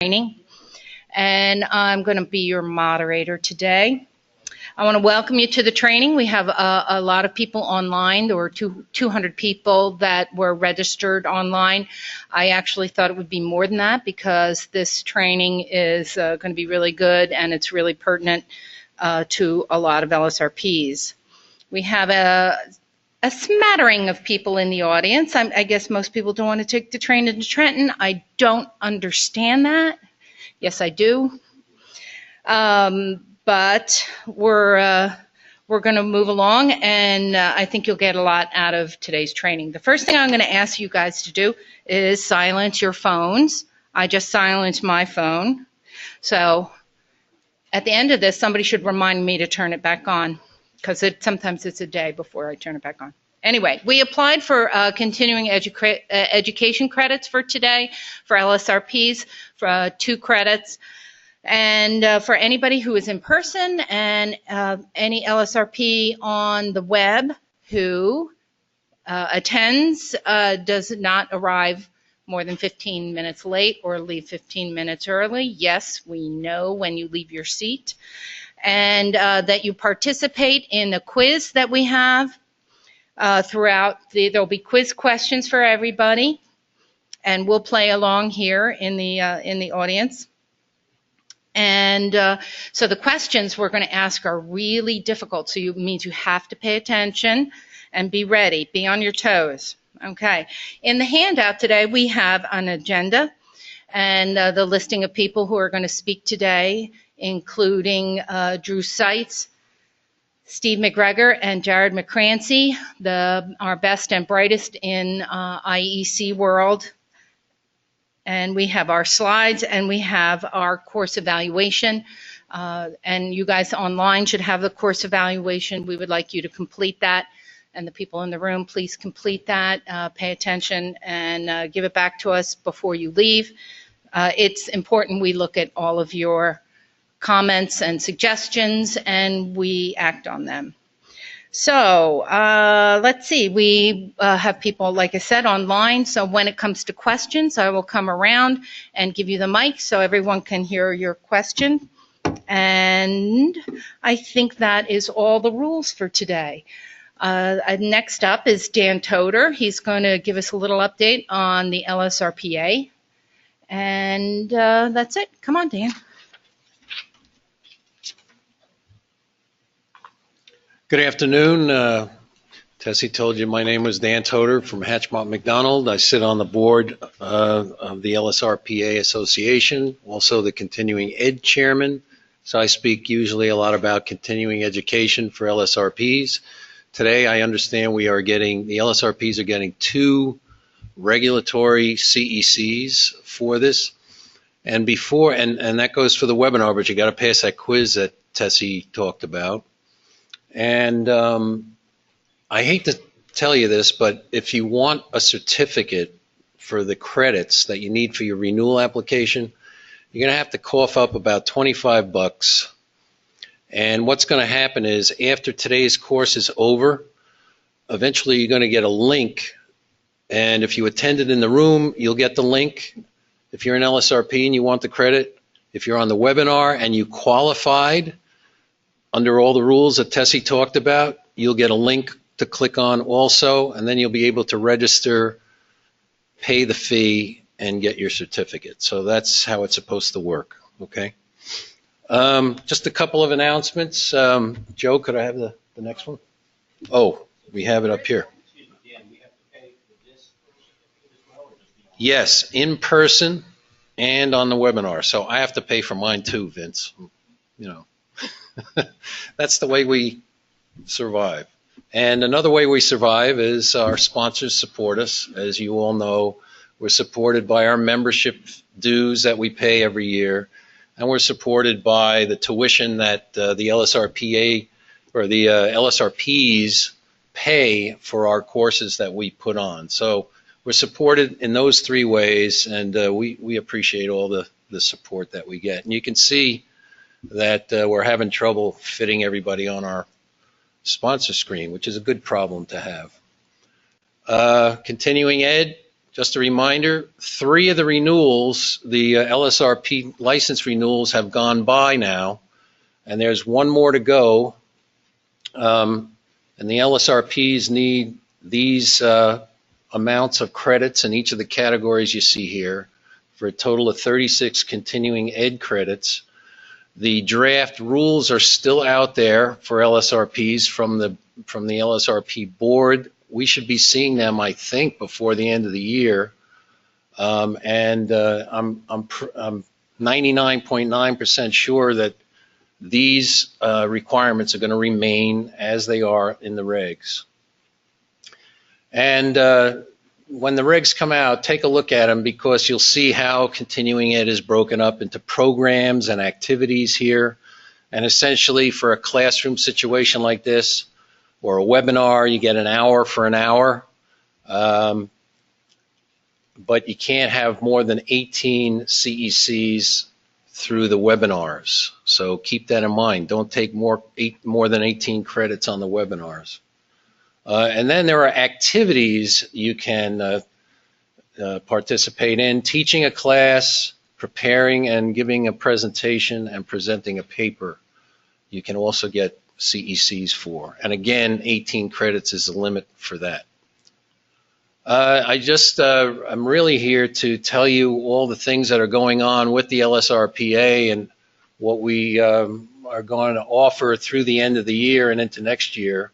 training, and I'm going to be your moderator today. I want to welcome you to the training. We have a lot of people online. There were 200 people that were registered online. I actually thought it would be more than that because this training is going to be really good and it's really pertinent to a lot of LSRPs. We have a smattering of people in the audience. I guess most people don't want to take the train into Trenton. I don't understand that. Yes, I do. But we're going to move along, and I think you'll get a lot out of today's training. The first thing I'm going to ask you guys to do is silence your phones. I just silenced my phone. So at the end of this, somebody should remind me to turn it back on, because sometimes it's a day before I turn it back on. Anyway, we applied for continuing education credits for today for LSRPs for 2 credits. And for anybody who is in person and any LSRP on the web who attends does not arrive more than 15 minutes late or leave 15 minutes early. Yes, we know when you leave your seat. And that you participate in the quiz that we have throughout. There'll be quiz questions for everybody, and we'll play along here in the audience. And so the questions we're going to ask are really difficult, so it means you have to pay attention and be ready, be on your toes. Okay. In the handout today, we have an agenda and the listing of people who are going to speak today, including Drew Seitz, Steve McGregor, and Jared McCrancy, our best and brightest in IEC world. And we have our slides, and we have our course evaluation. And you guys online should have the course evaluation. We would like you to complete that. And the people in the room, please complete that. Pay attention and give it back to us before you leave. It's important we look at all of your comments and suggestions, and we act on them. So let's see, we have people, like I said, online. So when it comes to questions, I will come around and give you the mic so everyone can hear your question. And I think that is all the rules for today. Next up is Dan Toder. He's going to give us a little update on the LSRPA. And that's it. Come on, Dan. Good afternoon. Tessie told you my name was Dan Toder from Hatchmont McDonald. I sit on the board of the LSRPA Association, also the Continuing Ed Chairman. So I speak usually a lot about continuing education for LSRPs. Today I understand the LSRPs are getting 2 regulatory CECs for this. And and that goes for the webinar, but you got to pass that quiz that Tessie talked about. And I hate to tell you this, but if you want a certificate for the credits that you need for your renewal application, you're going to have to cough up about $25. And what's going to happen is after today's course is over, eventually you're going to get a link. And if you attended in the room, you'll get the link. If you're an LSRP and you want the credit, if you're on the webinar and you qualified under all the rules that Tessie talked about, you'll get a link to click on also, and then you'll be able to register, pay the fee, and get your certificate. So that's how it's supposed to work, okay? Just a couple of announcements. Joe, could I have the next one? Oh, we have it up here. Yes, in person and on the webinar. So I have to pay for mine too, Vince. You know. That's the way we survive. And another way we survive is our sponsors support us. As you all know, we're supported by our membership dues that we pay every year, and we're supported by the tuition that the LSRPA or the LSRPs pay for our courses that we put on. So we're supported in those 3 ways, and we appreciate all the support that we get. And you can see that we're having trouble fitting everybody on our sponsor screen, which is a good problem to have. Continuing Ed, Just a reminder, 3 of the renewals, the LSRP license renewals have gone by now, and there's 1 more to go. And the LSRPs need these amounts of credits in each of the categories you see here for a total of 36 continuing ed credits. The draft rules are still out there for LSRPs from the LSRP board. We should be seeing them, I think, before the end of the year. I'm 99.9% sure that these requirements are going to remain as they are in the regs. And when the regs come out, take a look at them, because you'll see how continuing ed is broken up into programs and activities here. And essentially, for a classroom situation like this, or a webinar, you get an hour for an hour. But you can't have more than 18 CECs through the webinars. So keep that in mind. Don't take more than 18 credits on the webinars. And then there are activities you can participate in: teaching a class, preparing and giving a presentation, and presenting a paper. You can also get CECs for. And again, 18 credits is the limit for that. I'm really here to tell you all the things that are going on with the LSRPA and what we are going to offer through the end of the year and into next year.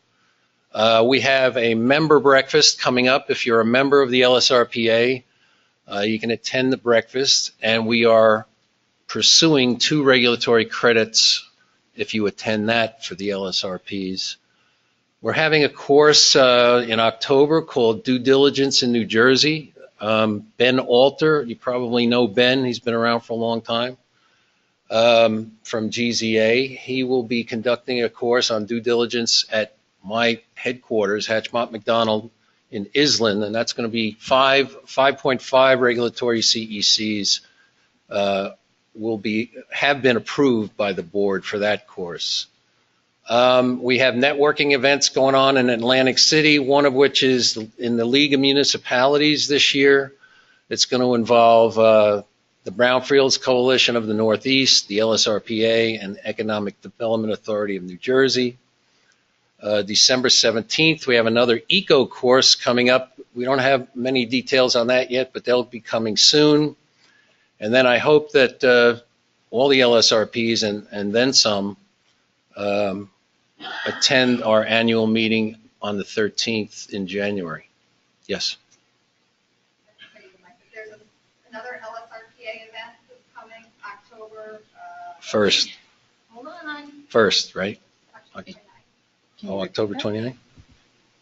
We have a member breakfast coming up. If you're a member of the LSRPA, you can attend the breakfast, and we are pursuing 2 regulatory credits if you attend that for the LSRPs. We're having a course in October called Due Diligence in New Jersey. Ben Alter, you probably know Ben, he's been around for a long time, from GZA. He will be conducting a course on due diligence at my headquarters, Hatchmont McDonald in Island, and that's going to be 5.5 regulatory CECs have been approved by the board for that course. We have networking events going on in Atlantic City, one of which is in the League of Municipalities this year. It's going to involve the Brownfields Coalition of the Northeast, the LSRPA, and the Economic Development Authority of New Jersey. December 17th, we have another eco course coming up. We don't have many details on that yet, but they'll be coming soon. And then I hope that all the LSRPs and then some attend our annual meeting on the 13th in January. Yes? There's another LSRPA event that's coming October 1st. Hold on. 1st, right? October 29th. October 29th?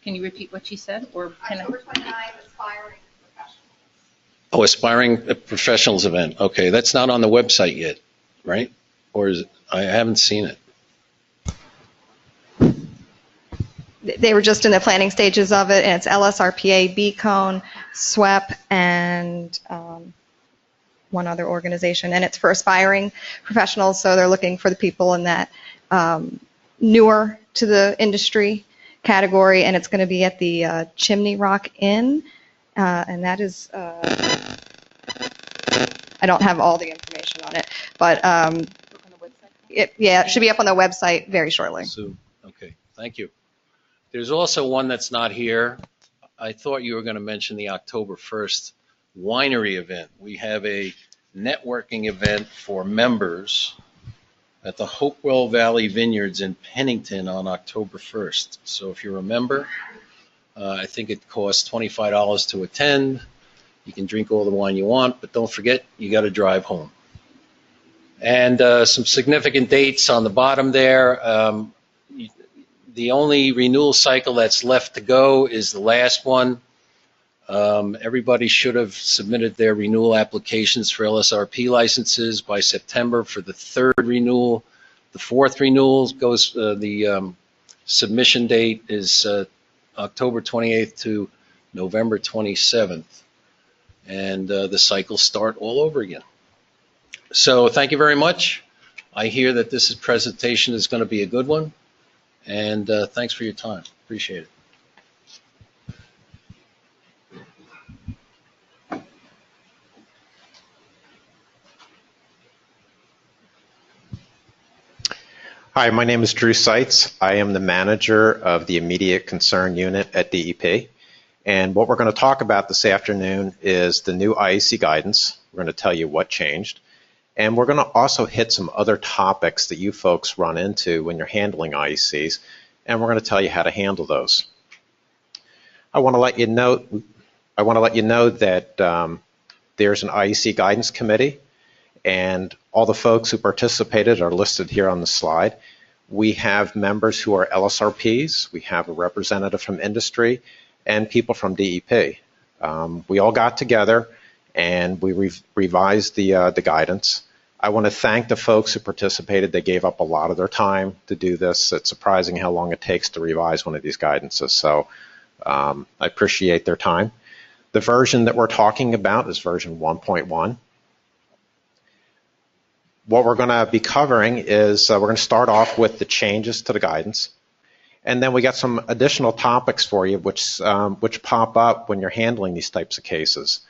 Can you repeat what she said? Or can October 29th, Aspiring Professionals. Oh, Aspiring Professionals event. Okay, that's not on the website yet, right? Or is it? I haven't seen it. They were just in the planning stages of it, and it's LSRPA, BCON, SWEP, and one other organization. And it's for aspiring professionals, so they're looking for the people in that newer to the industry category, and it's going to be at the Chimney Rock Inn, and that is, I don't have all the information on it, but it should be up on the website very shortly. Okay, thank you. There's also one that's not here. I thought you were going to mention the October 1st winery event. We have a networking event for members at the Hopewell Valley Vineyards in Pennington on October 1st. So if you're a member, I think it costs $25 to attend. You can drink all the wine you want, but don't forget, you got to drive home. And some significant dates on the bottom there. The only renewal cycle that's left to go is the last one. Everybody should have submitted their renewal applications for LSRP licenses by September for the 3rd renewal. The 4th renewal goes, the submission date is October 28th to November 27th. And the cycles start all over again. So thank you very much. I hear that this presentation is going to be a good one. And thanks for your time. Appreciate it. Hi, my name is Drew Seitz. I am the manager of the Immediate Concern Unit at DEP. And what we're going to talk about this afternoon is the new IEC guidance. We're going to tell you what changed. And we're going to also hit some other topics that you folks run into when you're handling IECs. And we're going to tell you how to handle those. I want to let you know that there's an IEC Guidance Committee, and all the folks who participated are listed here on the slide. We have members who are LSRPs, we have a representative from industry, and people from DEP. We all got together and we revised the guidance. I want to thank the folks who participated. They gave up a lot of their time to do this. It's surprising how long it takes to revise one of these guidances, so I appreciate their time. The version that we're talking about is version 1.1. What we're going to be covering is we're going to start off with the changes to the guidance, and then we got some additional topics for you which pop up when you're handling these types of cases.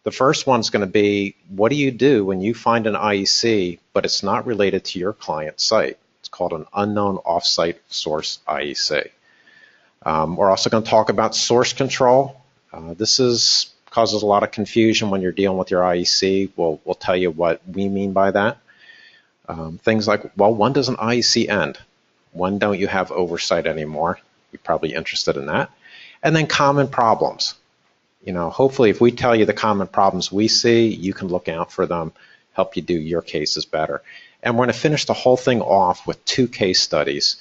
The first one's going to be, what do you do when you find an IEC but it's not related to your client site? It's called an unknown offsite source IEC. We're also going to talk about source control. This causes a lot of confusion when you're dealing with your IEC. We'll tell you what we mean by that. Things like, well, when does an IEC end? When don't you have oversight anymore? You're probably interested in that. And then common problems. You know, hopefully if we tell you the common problems we see, you can look out for them, help you do your cases better. And we're going to finish the whole thing off with 2 case studies.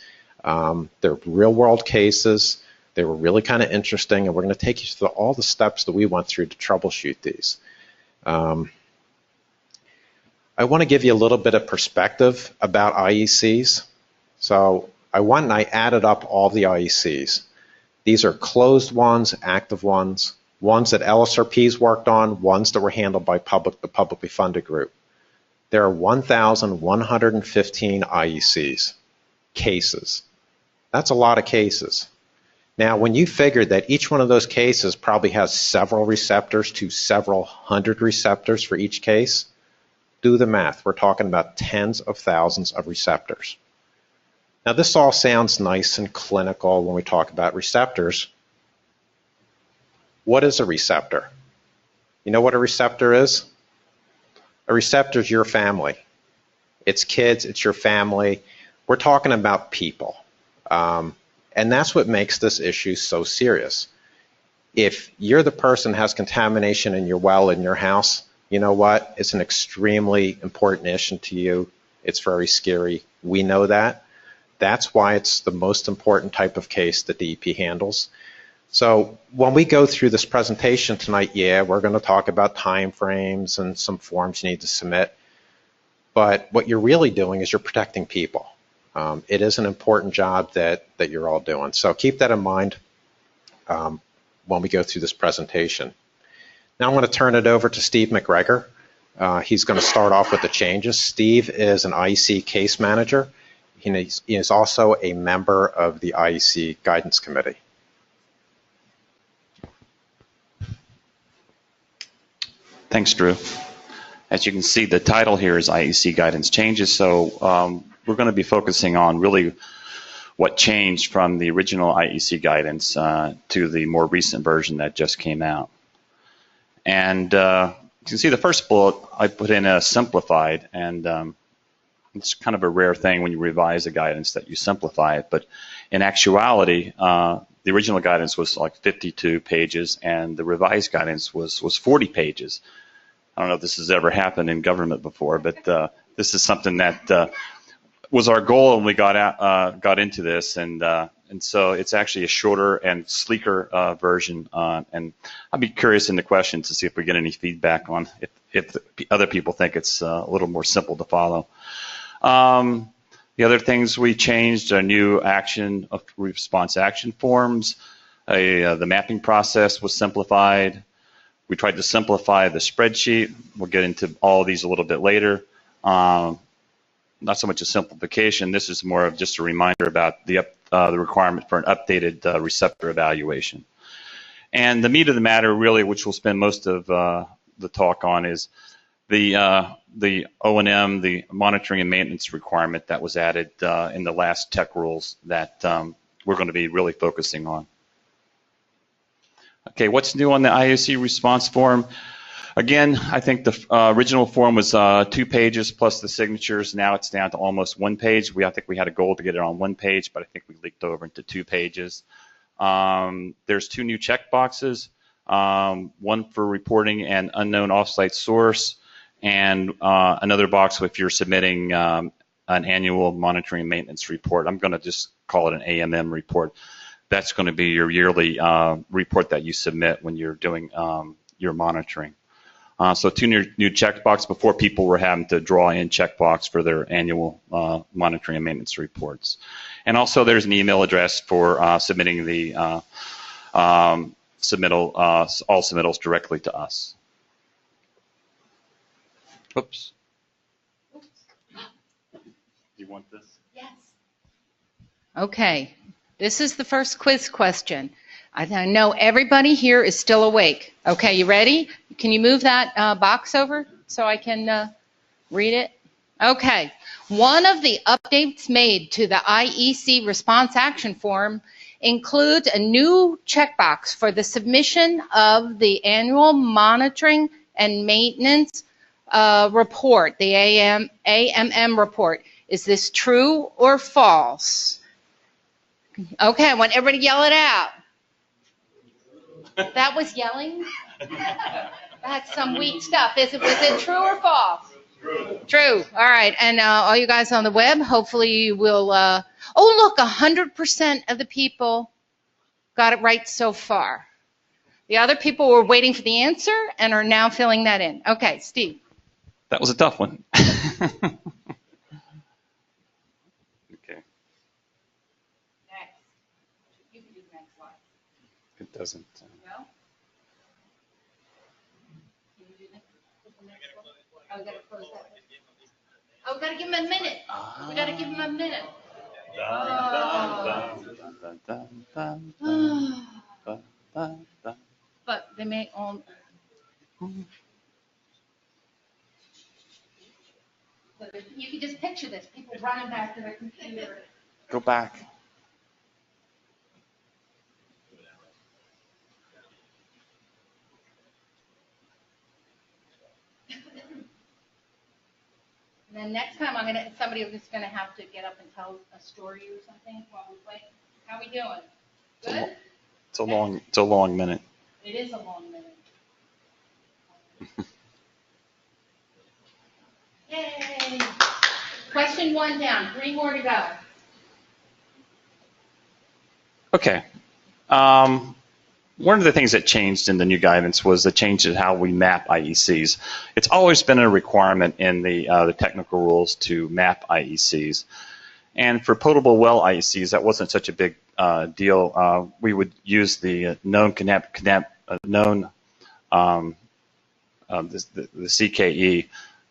They're real world cases. They were really kind of interesting, and we're going to take you through all the steps that we went through to troubleshoot these. I want to give you a little bit of perspective about IECs. So I went and I added up all the IECs. These are closed ones, active ones that LSRPs worked on, ones that were handled by the publicly funded group. There are 1,115 IECs, cases. That's a lot of cases. Now, when you figure that each one of those cases probably has several receptors to several hundred receptors for each case, do the math. We're talking about tens of thousands of receptors. Now, this all sounds nice and clinical when we talk about receptors. What is a receptor? You know what a receptor is? A receptor is your family. It's kids, it's your family. We're talking about people. And that's what makes this issue so serious. If you're the person who has contamination in your well in your house, you know what? It's an extremely important issue to you. It's very scary. We know that. That's why it's the most important type of case that DEP handles. So when we go through this presentation tonight, yeah, we're going to talk about time frames and some forms you need to submit. But what you're really doing is you're protecting people. It is an important job that you're all doing. So keep that in mind when we go through this presentation. Now I'm going to turn it over to Steve McGregor. He's going to start off with the changes. Steve is an IEC case manager. He is also a member of the IEC Guidance Committee. Thanks, Drew. As you can see, the title here is IEC Guidance Changes, so we're going to be focusing on really what changed from the original IEC guidance to the more recent version that just came out. And you can see the first bullet I put in a simplified, and it's kind of a rare thing when you revise a guidance that you simplify it, but in actuality, the original guidance was like 52 pages and the revised guidance was 40 pages. I don't know if this has ever happened in government before, but this is something that was our goal when we got into this, and so it's actually a shorter and sleeker version. And I'll be curious in the questions to see if we get any feedback on if other people think it's a little more simple to follow. The other things we changed are new action response action forms. The mapping process was simplified. We tried to simplify the spreadsheet. We'll get into all of these a little bit later. Not so much a simplification. This is more of just a reminder about the requirement for an updated receptor evaluation. And the meat of the matter, really, which we'll spend most of the talk on, is the O&M, the monitoring and maintenance requirement that was added in the last tech rules that we're going to be really focusing on. Okay, what's new on the IEC response form? Again, I think the original form was 2 pages plus the signatures. Now it's down to almost 1 page. I think we had a goal to get it on 1 page, but I think we leaked over into 2 pages. There's 2 new check boxes, one for reporting an unknown offsite source, and another box if you're submitting an annual monitoring and maintenance report. I'm going to just call it an AMM report. That's going to be your yearly report that you submit when you're doing your monitoring. So 2 new checkbox. Before, people were having to draw in checkbox for their annual monitoring and maintenance reports. And also there's an email address for submitting the all submittals directly to us. Oops. Do you want this? Yes. Okay. This is the first quiz question. I know everybody here is still awake. Okay, you ready? Can you move that box over so I can read it? Okay. One of the updates made to the IEC response action form includes a new checkbox for the submission of the annual monitoring and maintenance report, the AMM report. Is this true or false? Okay, I want everybody to yell it out. That was yelling? That's some weak stuff. Was it true or false? True. True. All right. And all you guys on the web, hopefully you will. Oh, look, 100% of the people got it right so far. The other people were waiting for the answer and are now filling that in. Okay, Steve. That was a tough one. It doesn't. No? Can you do next one? Oh, we got to close that. Oh, we got to give him a minute. We got to give him a minute. But they may all. So you can just picture this: people running back to their computer. Go back. And then next time, somebody is going to have to get up and tell a story or something while we wait. How we doing? Good? It's a long minute. It is a long minute. Yay! Question 1 down. 3 more to go. Okay. One of the things that changed in the new guidance was the change in how we map IECs. It's always been a requirement in the technical rules to map IECs. And for potable well IECs, that wasn't such a big deal. We would use the known the CKE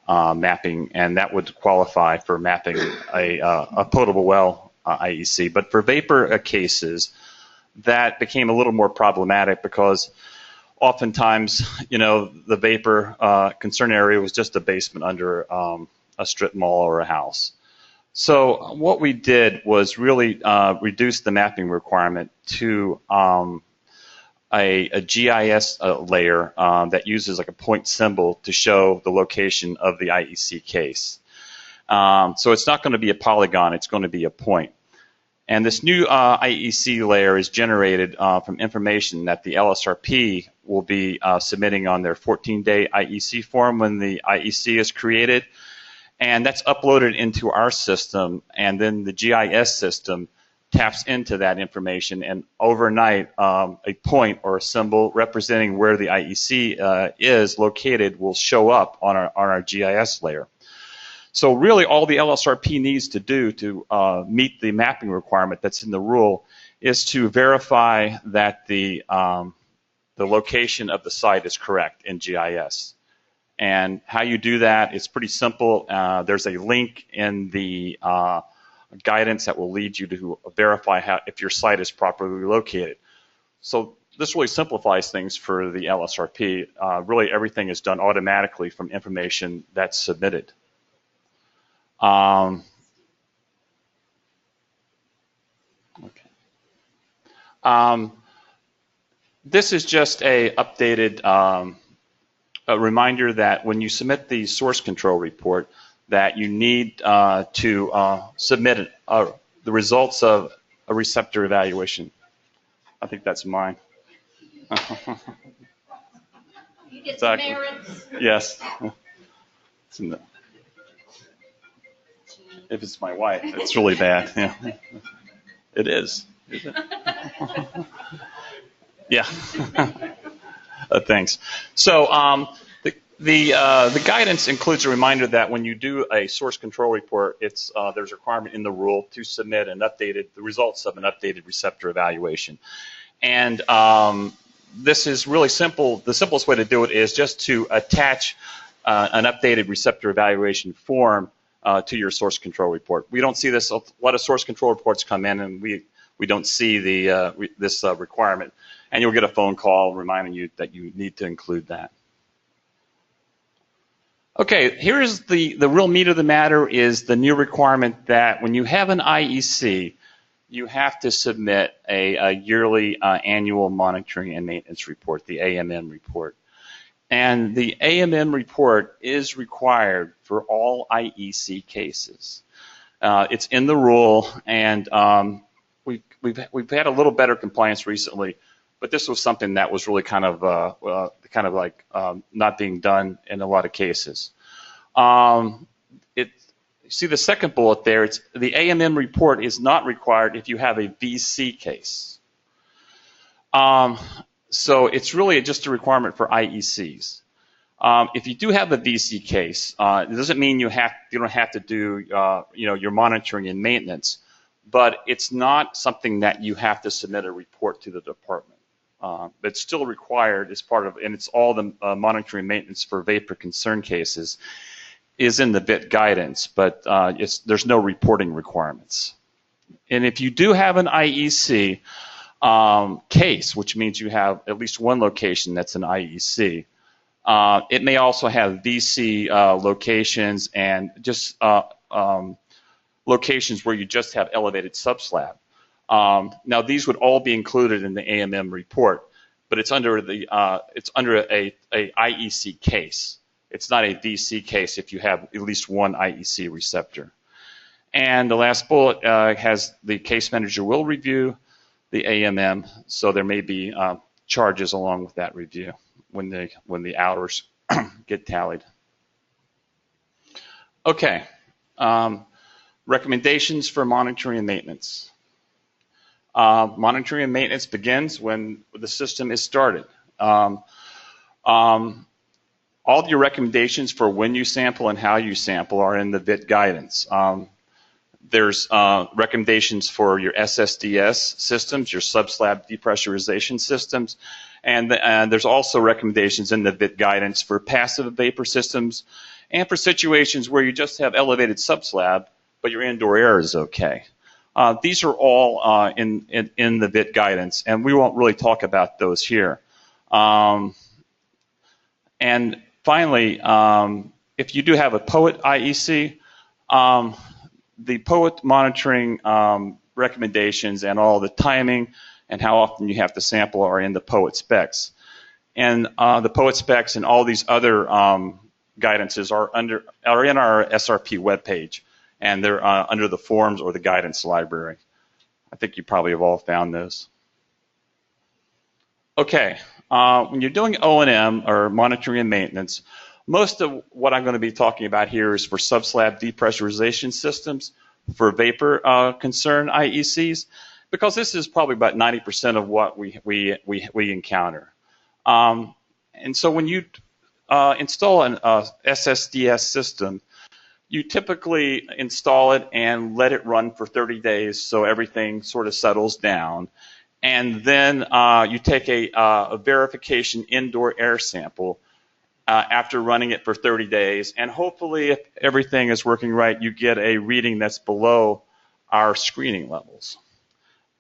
mapping, and that would qualify for mapping a potable well IEC. But for vapor cases, that became a little more problematic because oftentimes, the vapor concern area was just a basement under a strip mall or a house. So what we did was really reduce the mapping requirement to a GIS layer that uses like a point symbol to show the location of the IEC case. So it's not going to be a polygon, it's going to be a point. And this new IEC layer is generated from information that the LSRP will be submitting on their 14-day IEC form when the IEC is created. And that's uploaded into our system, and then the GIS system taps into that information, and overnight a point or a symbol representing where the IEC is located will show up on our GIS layer. So really all the LSRP needs to do to meet the mapping requirement that's in the rule is to verify that the location of the site is correct in GIS. And how you do that is pretty simple. There's a link in the guidance that will lead you to verify if your site is properly located. So this really simplifies things for the LSRP. Really, everything is done automatically from information that's submitted. Okay. This is just a updated a reminder that when you submit the source control report, that you need to submit the results of a receptor evaluation. I think that's mine. You get Exactly. the merits. Yes. It's in the, if it's my wife, it's really bad. Yeah. It is. Is it? Yeah. Thanks. So the guidance includes a reminder that when you do a source control report, there's a requirement in the rule to submit the results of an updated receptor evaluation. And this is really simple. The simplest way to do it is just to attach an updated receptor evaluation form to your source control report. We don't see this. A lot of source control reports come in, and we don't see this requirement. And you'll get a phone call reminding you that you need to include that. Okay, here's the real meat of the matter is the new requirement that when you have an IEC, you have to submit a yearly annual monitoring and maintenance report, the AMM report. And the AMM report is required for all IEC cases. It's in the rule, and we've had a little better compliance recently, but this was something that was really kind of like not being done in a lot of cases. See the second bullet there, it's the AMM report is not required if you have a VC case. So it's really just a requirement for IECs. If you do have a VC case, it doesn't mean you don't have to do your monitoring and maintenance, but it's not something that you have to submit a report to the department. It's still required as part of, and it's all the monitoring and maintenance for vapor concern cases is in the VIT guidance, but there's no reporting requirements. And if you do have an IEC case, which means you have at least one location that's an IEC, it may also have VC locations and just locations where you just have elevated sub-slab. Now these would all be included in the AMM report, but it's under a IEC case. It's not a VC case if you have at least one IEC receptor. And the last bullet has the case manager will review the AMM, so there may be charges along with that review when the hours get tallied. Okay, recommendations for monitoring and maintenance. Monitoring and maintenance begins when the system is started. All of your recommendations for when you sample and how you sample are in the VIT guidance. There's recommendations for your SSDS systems, your sub-slab depressurization systems, and there's also recommendations in the VIT guidance for passive vapor systems and for situations where you just have elevated sub-slab, but your indoor air is okay. These are all in the VIT guidance, and we won't really talk about those here. And finally, if you do have a POET IEC, the POET monitoring recommendations and all the timing and how often you have to sample are in the POET specs. And the POET specs and all these other guidances are in our SRP webpage, and they're under the forms or the guidance library. I think you probably have all found those. Okay. When you're doing O&M or monitoring and maintenance, most of what I'm going to be talking about here is for sub-slab depressurization systems for vapor concern IECs, because this is probably about 90% of what we encounter. And so when you install an SSDS system, you typically install it and let it run for 30 days so everything sort of settles down. And then you take a verification indoor air sample after running it for 30 days. And hopefully, if everything is working right, you get a reading that's below our screening levels.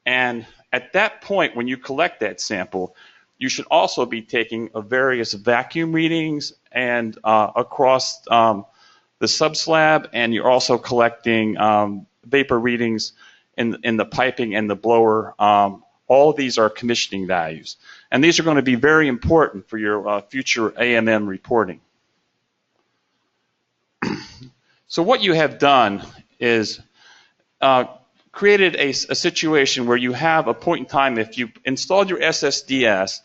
And At that point, when you collect that sample, you should also be taking various vacuum readings and across the sub-slab, and you're also collecting vapor readings in the piping and the blower. All of these are commissioning values. And these are going to be very important for your future AMM reporting. So what you have done is created a situation where you have a point in time, if you installed your SSDS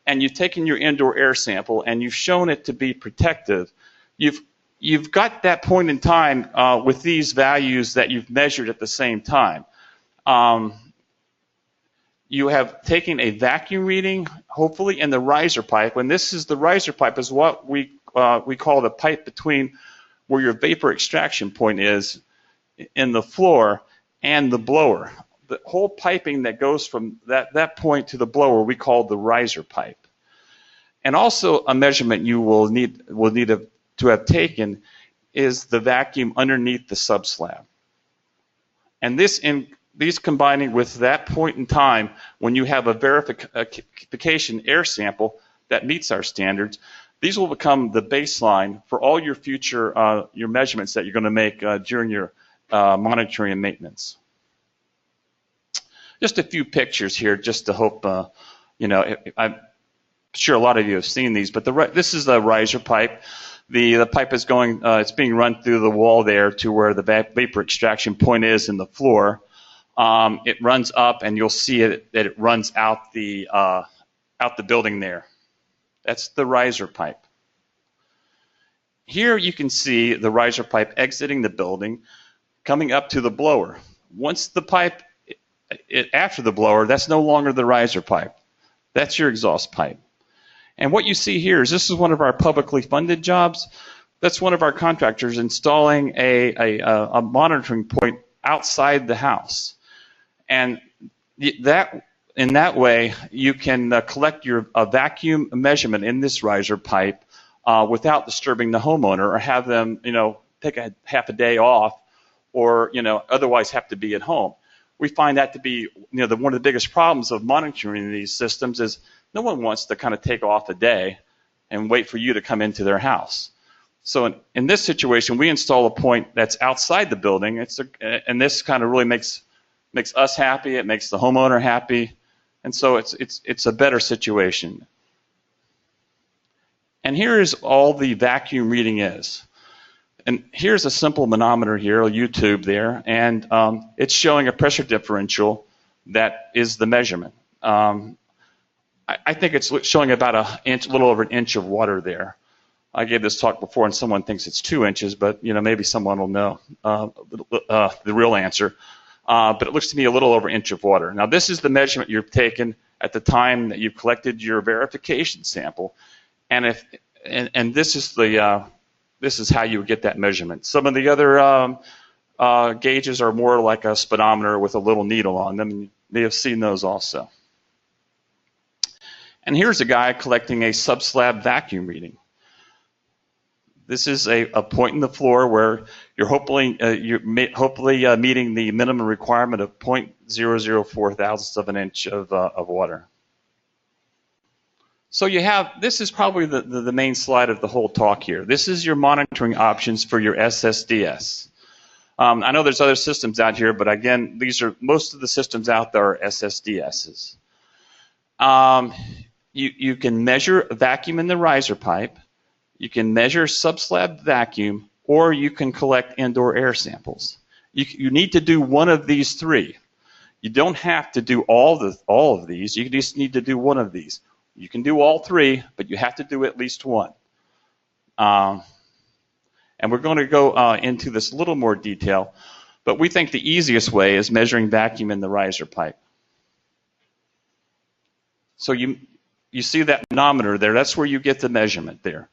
and you've taken your indoor air sample and you've shown it to be protective, you've got that point in time with these values that you've measured at the same time. You have taken a vacuum reading, hopefully in the riser pipe. And this is the riser pipe is what we call the pipe between where your vapor extraction point is in the floor and the blower. The whole piping that goes from that point to the blower we call the riser pipe. And also a measurement you will need to have taken is the vacuum underneath the sub-slab. And these combining with that point in time when you have a verification air sample that meets our standards, these will become the baseline for all your future your measurements that you're going to make during your monitoring and maintenance. Just a few pictures here, just to hope I'm sure a lot of you have seen these, but this is the riser pipe. The pipe is going, it's being run through the wall there to where the vapor extraction point is in the floor. It runs up, and you'll see that it runs out the building there. That's the riser pipe. Here you can see the riser pipe exiting the building, coming up to the blower. Once the pipe, after the blower, that's no longer the riser pipe. That's your exhaust pipe. And what you see here is this is one of our publicly funded jobs. That's one of our contractors installing a monitoring point outside the house. And in that way, you can collect your vacuum measurement in this riser pipe without disturbing the homeowner or have them, take a half a day off or, otherwise have to be at home. We find that to be, one of the biggest problems of monitoring these systems is no one wants to kind of take off a day and wait for you to come into their house. So in this situation, we install a point that's outside the building. And this kind of really makes us happy. It makes the homeowner happy. And so it's a better situation. And here is all the vacuum reading is. And here's a simple manometer here, a U-tube there, and it's showing a pressure differential that is the measurement. I think it's showing about a little over an inch of water there. I gave this talk before, and someone thinks it's 2 inches, but maybe someone will know the real answer. But it looks to me a little over an inch of water. Now, this is the measurement you've taken at the time that you've collected your verification sample, and this is how you would get that measurement. Some of the other gauges are more like a speedometer with a little needle on them. You may have seen those also. And here's a guy collecting a sub-slab vacuum reading. This is a point in the floor where you're hopefully meeting the minimum requirement of 0.004 thousandths of an inch of water. So this is probably the main slide of the whole talk here. This is your monitoring options for your SSDS. I know there's other systems out here, but again, most of the systems out there are SSDSs. You can measure vacuum in the riser pipe, you can measure sub-slab vacuum, or you can collect indoor air samples. You need to do one of these three. You don't have to do all of these. You just need to do one of these. You can do all three, but you have to do at least one. And we're going to go into this a little more detail, but we think the easiest way is measuring vacuum in the riser pipe. So you see that manometer there, that's where you get the measurement there.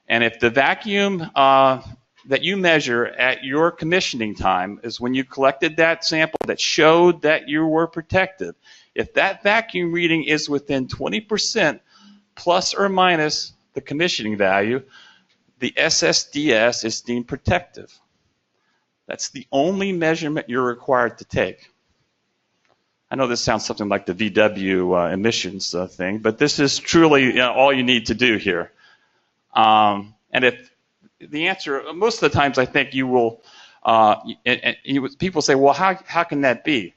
And if the vacuum that you measure at your commissioning time is when you collected that sample that showed that you were protected, if that vacuum reading is within 20% plus or minus the commissioning value, the SSDS is deemed protective. That's the only measurement you're required to take. I know this sounds something like the VW emissions thing, but this is truly all you need to do here. And if the answer, most of the times I think you will, people say, well, how can that be?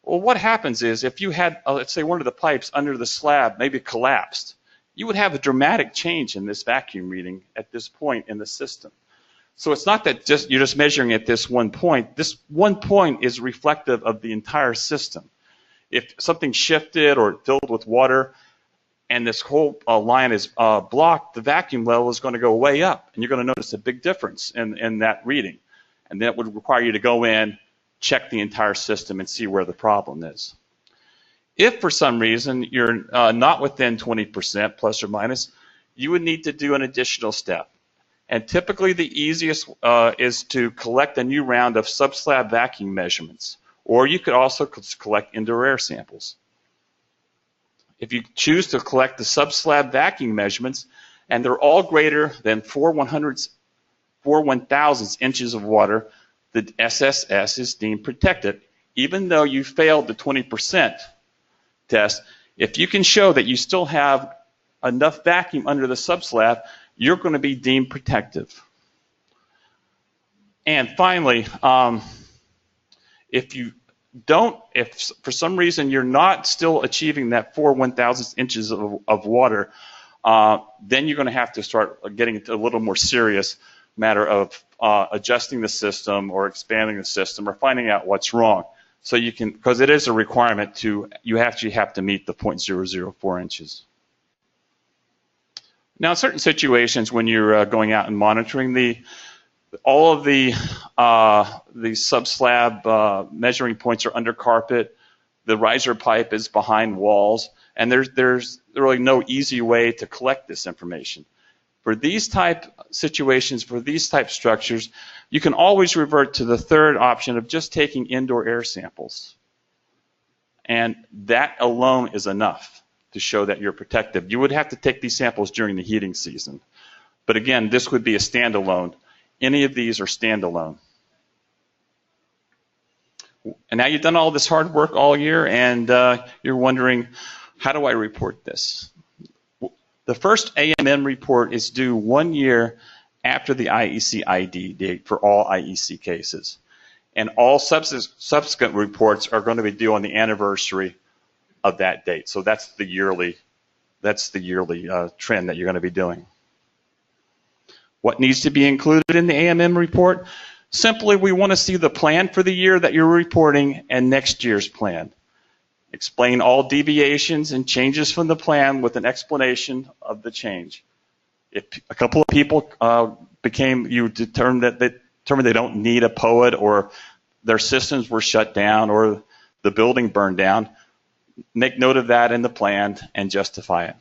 Well, what happens is if you had, let's say, one of the pipes under the slab maybe collapsed, you would have a dramatic change in this vacuum reading at this point in the system. So it's not that you're just measuring at this one point. This one point is reflective of the entire system. If something shifted or filled with water and this whole line is blocked, the vacuum level is going to go way up, and you're going to notice a big difference in that reading. And that would require you to go in, check the entire system, and see where the problem is. If for some reason you're not within 20% plus or minus, you would need to do an additional step. And typically the easiest is to collect a new round of sub-slab vacuum measurements, or you could also collect indoor air samples. If you choose to collect the sub-slab vacuum measurements, and they're all greater than 4/1000 inches of water, the SSS is deemed protected, even though you failed the 20% test. If you can show that you still have enough vacuum under the sub-slab, you're going to be deemed protective. And finally, if for some reason you're not still achieving that 4/1000 inches of water, then you're going to have to start getting into a little more serious matter of adjusting the system or expanding the system or finding out what's wrong. So you can, because it is a requirement you actually have to meet the 0.004 inches. Now, in certain situations when you're going out and monitoring, all of the sub-slab measuring points are under carpet, the riser pipe is behind walls, and there's really no easy way to collect this information. For these type situations, for these type structures, you can always revert to the third option of just taking indoor air samples. And that alone is enough to show that you're protective. You would have to take these samples during the heating season. But again, this would be a standalone. Any of these are standalone. And now you've done all this hard work all year, and you're wondering, how do I report this? The first AMM report is due 1 year after the IEC ID date for all IEC cases. And all subsequent reports are going to be due on the anniversary of that date. So that's the yearly trend that you're going to be doing. What needs to be included in the AMM report? Simply, we want to see the plan for the year that you're reporting and next year's plan. Explain all deviations and changes from the plan with an explanation of the change. If a couple of people you determined that they don't need a POET, or their systems were shut down, or the building burned down, make note of that in the plan and justify it.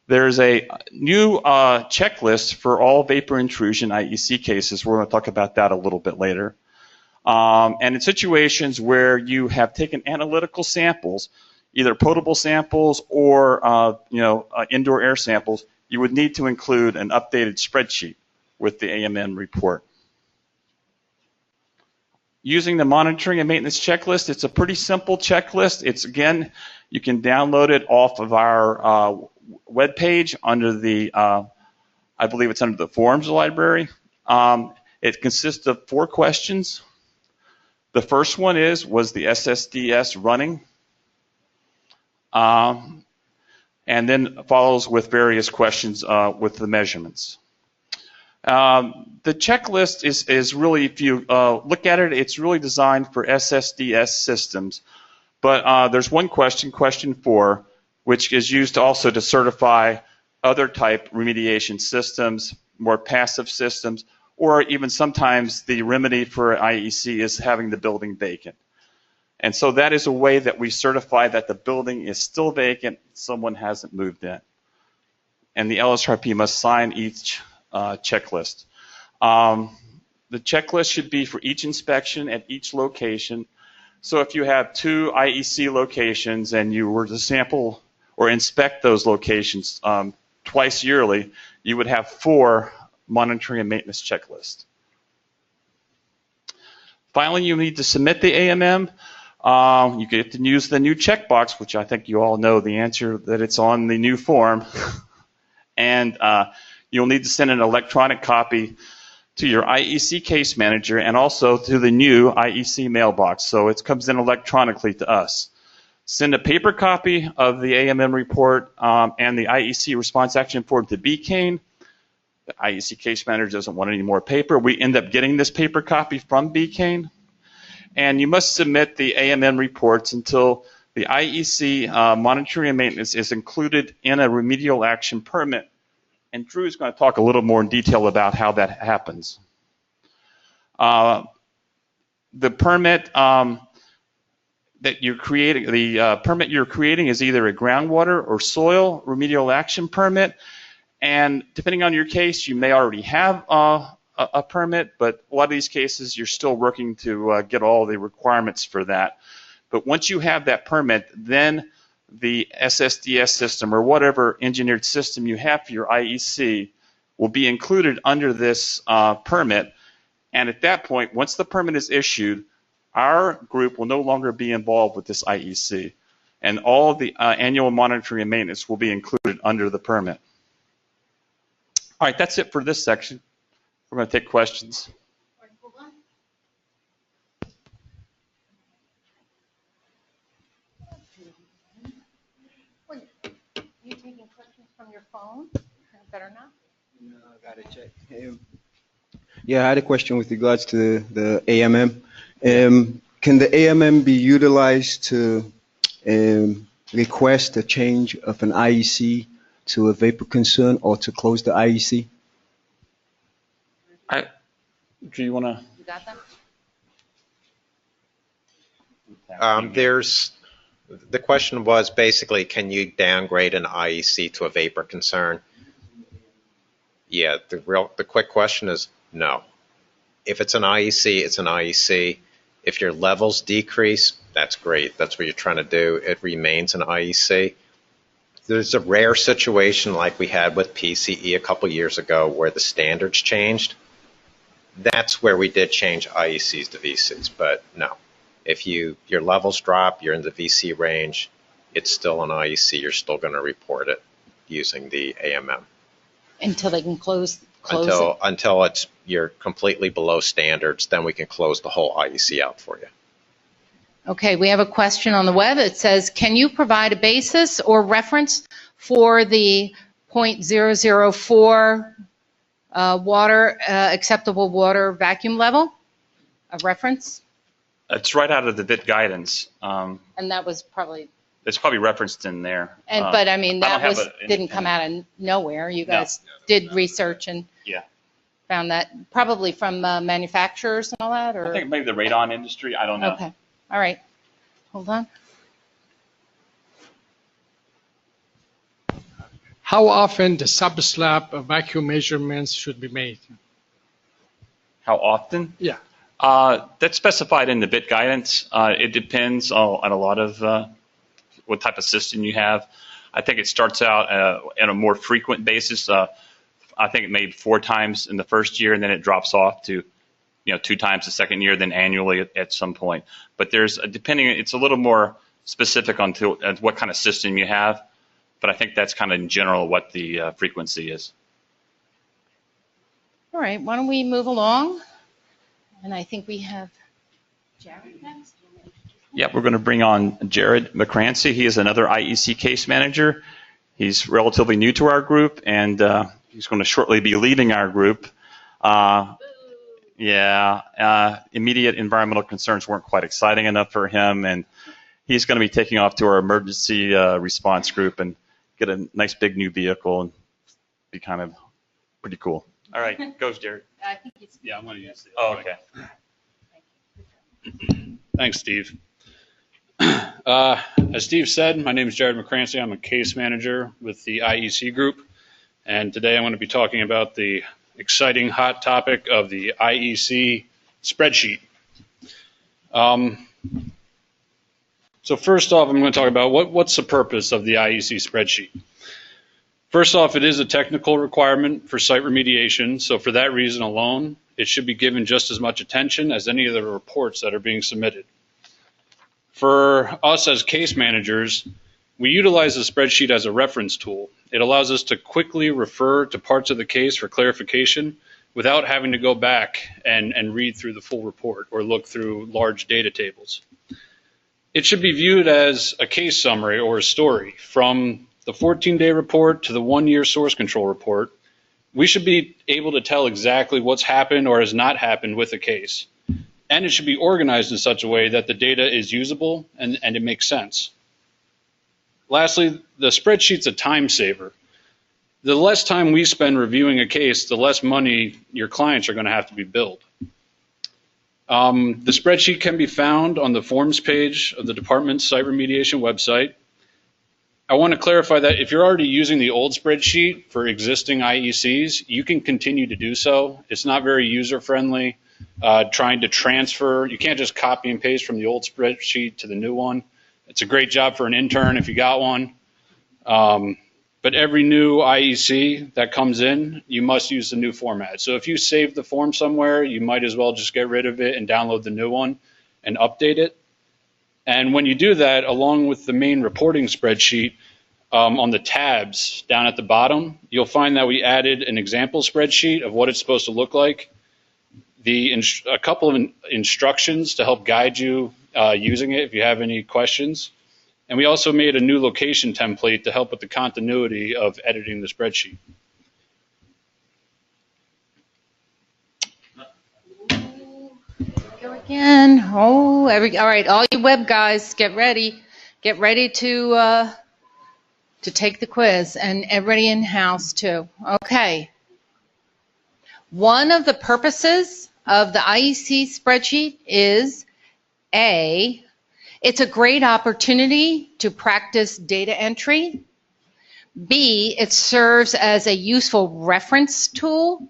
There's a new checklist for all vapor intrusion IEC cases. We're going to talk about that a little bit later. And in situations where you have taken analytical samples, either potable samples or indoor air samples, you would need to include an updated spreadsheet with the AMM report. Using the monitoring and maintenance checklist, it's a pretty simple checklist. It's, again, you can download it off of our web page under the, I believe it's under the forms library. It consists of 4 questions. The first one is, was the SSDS running? And then follows with various questions with the measurements. The checklist is really, if you look at it, it's really designed for SSDS systems. But there's one question, question 4, which is used also to certify other type remediation systems, more passive systems, or even sometimes the remedy for IEC is having the building vacant. And so that is a way that we certify that the building is still vacant, someone hasn't moved in. And the LSRP must sign each checklist. The checklist should be for each inspection at each location. So if you have 2 IEC locations and you were to sample or inspect those locations twice yearly, you would have 4 monitoring and maintenance checklists. Finally, you need to submit the AMM. You get to use the new checkbox, which I think you all know the answer, that it's on the new form. And you'll need to send an electronic copy to your IEC case manager and also to the new IEC mailbox. So it comes in electronically to us. Send a paper copy of the AMM report and the IEC response action form to BCANE. The IEC case manager doesn't want any more paper. We end up getting this paper copy from BCANE. And you must submit the AMM reports until the IEC monitoring and maintenance is included in a remedial action permit. And Drew is going to talk a little more in detail about how that happens. The permit that you're creating, permit you're creating is either a groundwater or soil remedial action permit. And depending on your case, you may already have a permit, but a lot of these cases you're still working to get all the requirements for that. But once you have that permit, then the SSDS system or whatever engineered system you have for your IEC will be included under this permit. And at that point, once the permit is issued, our group will no longer be involved with this IEC. And all of the annual monitoring and maintenance will be included under the permit. All right, that's it for this section. We're going to take questions. You taking questions from your phone? Better not. No, I got to check. Yeah, I had a question with regards to the AMM. Can the AMM be utilized to request a change of an IEC to a vapor concern or to close the IEC? Do you want to? You got them? The question was basically, can you downgrade an IEC to a vapor concern? Yeah, the quick question is no. If it's an IEC, it's an IEC. If your levels decrease, that's great. That's what you're trying to do. It remains an IEC. There's a rare situation like we had with PCE a couple years ago where the standards changed. That's where we did change IECs to VCs, but no. If your levels drop, you're in the VC range, it's still an IEC. You're still going to report it using the AMM. Until they can close it? Until you're completely below standards, then we can close the whole IEC out for you. Okay, we have a question on the web. It says, can you provide a basis or reference for the 0.004 acceptable water vacuum level? A reference? It's right out of the BIT guidance. And that was probably... It's probably referenced in there. But I mean, that didn't come out of nowhere. You guys did research and found that probably from manufacturers and all that? Or? I think maybe the radon industry. I don't know. Okay. All right. Hold on. How often the sub-slab vacuum measurements should be made? How often? Yeah. That's specified in the BIT guidance. It depends on a lot of what type of system you have. I think it starts out at a more frequent basis. I think it made 4 times in the first year, and then it drops off to 2 times the second year, then annually at some point. But there's it's a little more specific on what kind of system you have. But I think that's kind of in general what the frequency is. All right. Why don't we move along? And I think we have Jared next. Yeah, we're going to bring on Jared McCrancy. He is another IEC case manager. He's relatively new to our group, and he's going to shortly be leaving our group. Immediate environmental concerns weren't quite exciting enough for him, and he's going to be taking off to our emergency response group and get a nice big new vehicle and be kind of pretty cool. All right, goes Jared. I think he's... Yeah, I'm going to use it. Oh, okay. Thanks, Steve. As Steve said, my name is Jared McCrancy. I'm a case manager with the IEC group. And today I'm going to be talking about the exciting hot topic of the IEC spreadsheet. So first off, I'm going to talk about what's the purpose of the IEC spreadsheet. First off, it is a technical requirement for site remediation. So for that reason alone, it should be given just as much attention as any of the reports that are being submitted. For us as case managers, we utilize the spreadsheet as a reference tool. It allows us to quickly refer to parts of the case for clarification without having to go back and read through the full report or look through large data tables. It should be viewed as a case summary or a story. From the 14-day report to the 1-year source control report, we should be able to tell exactly what's happened or has not happened with a case. And it should be organized in such a way that the data is usable and it makes sense. Lastly, the spreadsheet's a time saver. The less time we spend reviewing a case, the less money your clients are going to have to be billed. The spreadsheet can be found on the forms page of the department's site remediation website. I want to clarify that if you're already using the old spreadsheet for existing IECs, you can continue to do so. It's not very user-friendly. Trying to transfer, you can't just copy and paste from the old spreadsheet to the new one. It's a great job for an intern if you got one. But every new IEC that comes in, you must use the new format. So if you save the form somewhere, you might as well just get rid of it and download the new one and update it. And when you do that, along with the main reporting spreadsheet, on the tabs down at the bottom, you'll find that we added an example spreadsheet of what it's supposed to look like, a couple of instructions to help guide you using it if you have any questions. And we also made a new location template to help with the continuity of editing the spreadsheet. Go again. Oh, all right, all you web guys, get ready. Get ready to take the quiz, and everybody in house too. Okay. One of the purposes of the IEC spreadsheet is it's a great opportunity to practice data entry. B, it serves as a useful reference tool.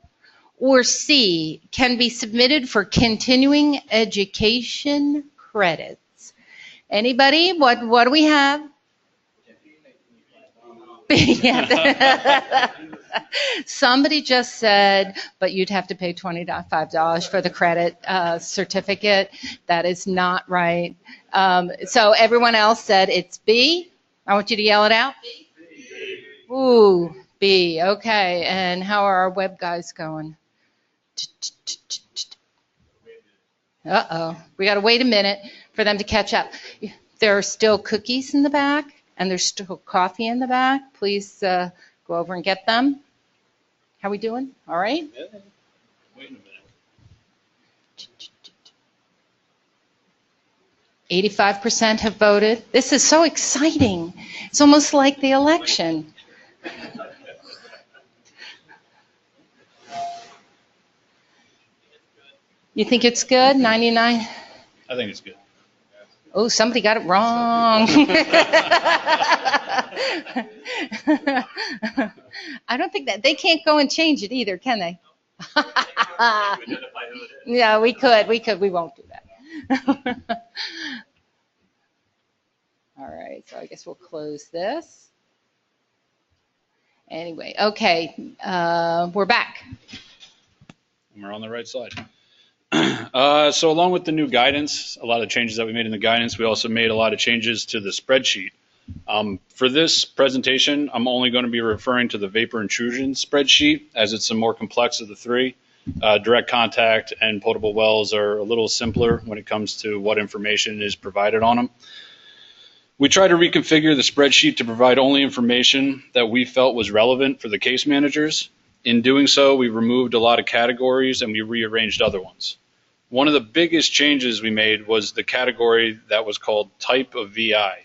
Or C, can be submitted for continuing education credits. Anybody? What do we have? Somebody just said, but you'd have to pay $25 for the credit certificate. That is not right. So everyone else said it's B. I want you to yell it out. B. Ooh, B. Okay. And how are our web guys going? Uh-oh. We got to wait a minute for them to catch up. There are still cookies in the back, and there's still coffee in the back. Please go over and get them. How we doing? All right? Yeah. Wait a minute. 85% have voted. This is so exciting. It's almost like the election. You think it's good? 99? I think it's good. Oh, somebody got it wrong. I don't think that they can't go and change it either, can they? Yeah, we could. We won't do that. All right, so I guess we'll close this. Anyway, okay, we're back. And we're on the right side. So along with the new guidance, a lot of changes that we made in the guidance, we also made a lot of changes to the spreadsheet. For this presentation, I'm only going to be referring to the vapor intrusion spreadsheet, as it's the more complex of the three. Direct contact and potable wells are a little simpler when it comes to what information is provided on them. We tried to reconfigure the spreadsheet to provide only information that we felt was relevant for the case managers. In doing so, we removed a lot of categories and we rearranged other ones. One of the biggest changes we made was the category that was called type of VI.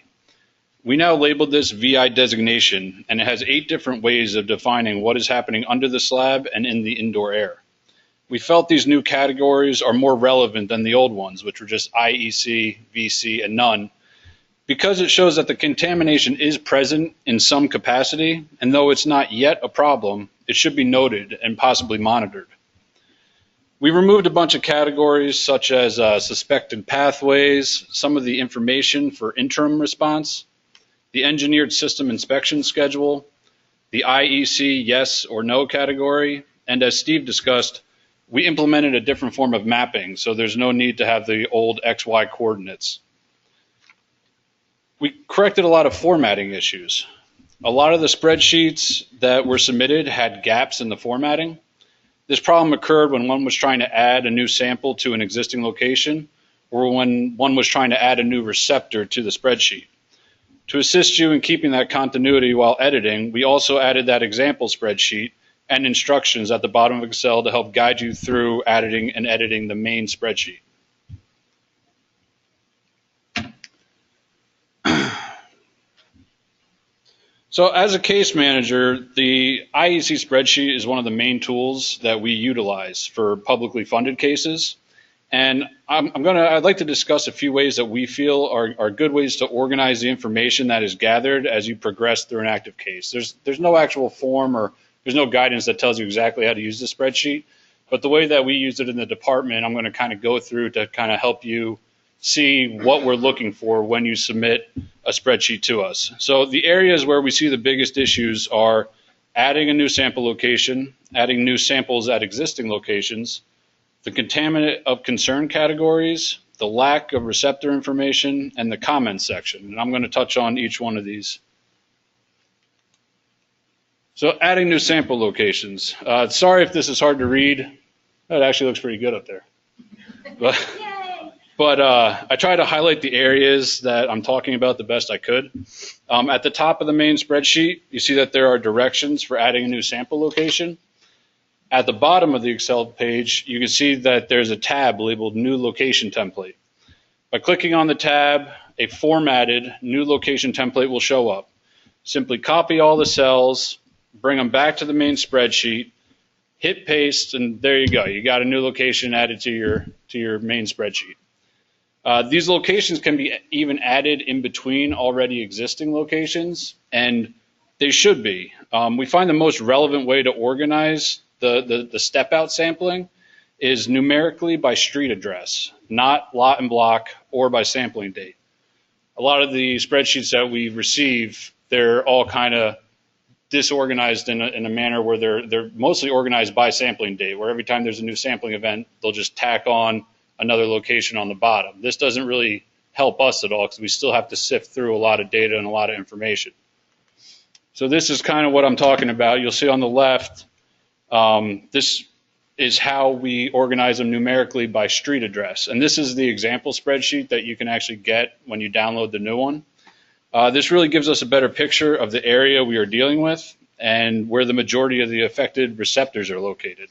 We now labeled this VI designation, and it has 8 different ways of defining what is happening under the slab and in the indoor air. We felt these new categories are more relevant than the old ones, which were just IEC, VC, and none, because it shows that the contamination is present in some capacity, and though it's not yet a problem, it should be noted and possibly monitored. We removed a bunch of categories such as suspected pathways, some of the information for interim response, the engineered system inspection schedule, the IEC yes or no category, and as Steve discussed, we implemented a different form of mapping, so there's no need to have the old XY coordinates. We corrected a lot of formatting issues. A lot of the spreadsheets that were submitted had gaps in the formatting. This problem occurred when one was trying to add a new sample to an existing location, or when one was trying to add a new receptor to the spreadsheet. To assist you in keeping that continuity while editing, we also added that example spreadsheet and instructions at the bottom of Excel to help guide you through editing and editing the main spreadsheet. So as a case manager, the IEC spreadsheet is one of the main tools that we utilize for publicly funded cases. And I'd like to discuss a few ways that we feel are good ways to organize the information that is gathered as you progress through an active case. There's no actual form or there's no guidance that tells you exactly how to use the spreadsheet, but the way that we use it in the department, I'm going to kind of go through to kind of help you see what we're looking for when you submit a spreadsheet to us. So the areas where we see the biggest issues are adding a new sample location, adding new samples at existing locations, the contaminant of concern categories, the lack of receptor information, and the comments section. And I'm going to touch on each one of these. So adding new sample locations. Sorry if this is hard to read. It actually looks pretty good up there. But I try to highlight the areas that I'm talking about the best I could. At the top of the main spreadsheet, you see that there are directions for adding a new sample location. At the bottom of the Excel page, you can see that there's a tab labeled New Location Template. By clicking on the tab, a formatted new location template will show up. Simply copy all the cells, bring them back to the main spreadsheet, hit paste, and there you go. You got a new location added to your main spreadsheet. These locations can be even added in between already existing locations, and they should be. We find the most relevant way to organize the step-out sampling is numerically by street address, not lot and block or by sampling date. A lot of the spreadsheets that we receive, they're all kind of disorganized in a manner where they're mostly organized by sampling date, where every time there's a new sampling event, they'll just tack on another location on the bottom. This doesn't really help us at all because we still have to sift through a lot of data and a lot of information. So this is kind of what I'm talking about. You'll see on the left, this is how we organize them numerically by street address. And this is the example spreadsheet that you can actually get when you download the new one. This really gives us a better picture of the area we are dealing with and where the majority of the affected receptors are located.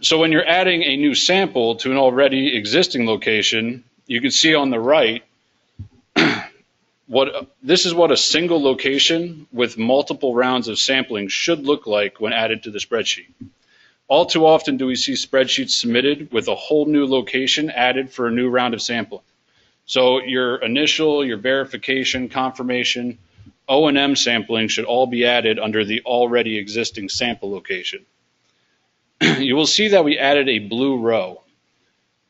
So when you're adding a new sample to an already existing location, you can see on the right, this is what a single location with multiple rounds of sampling should look like when added to the spreadsheet. All too often do we see spreadsheets submitted with a whole new location added for a new round of sampling. So your initial, your verification, confirmation, O&M sampling should all be added under the already existing sample location. You will see that we added a blue row.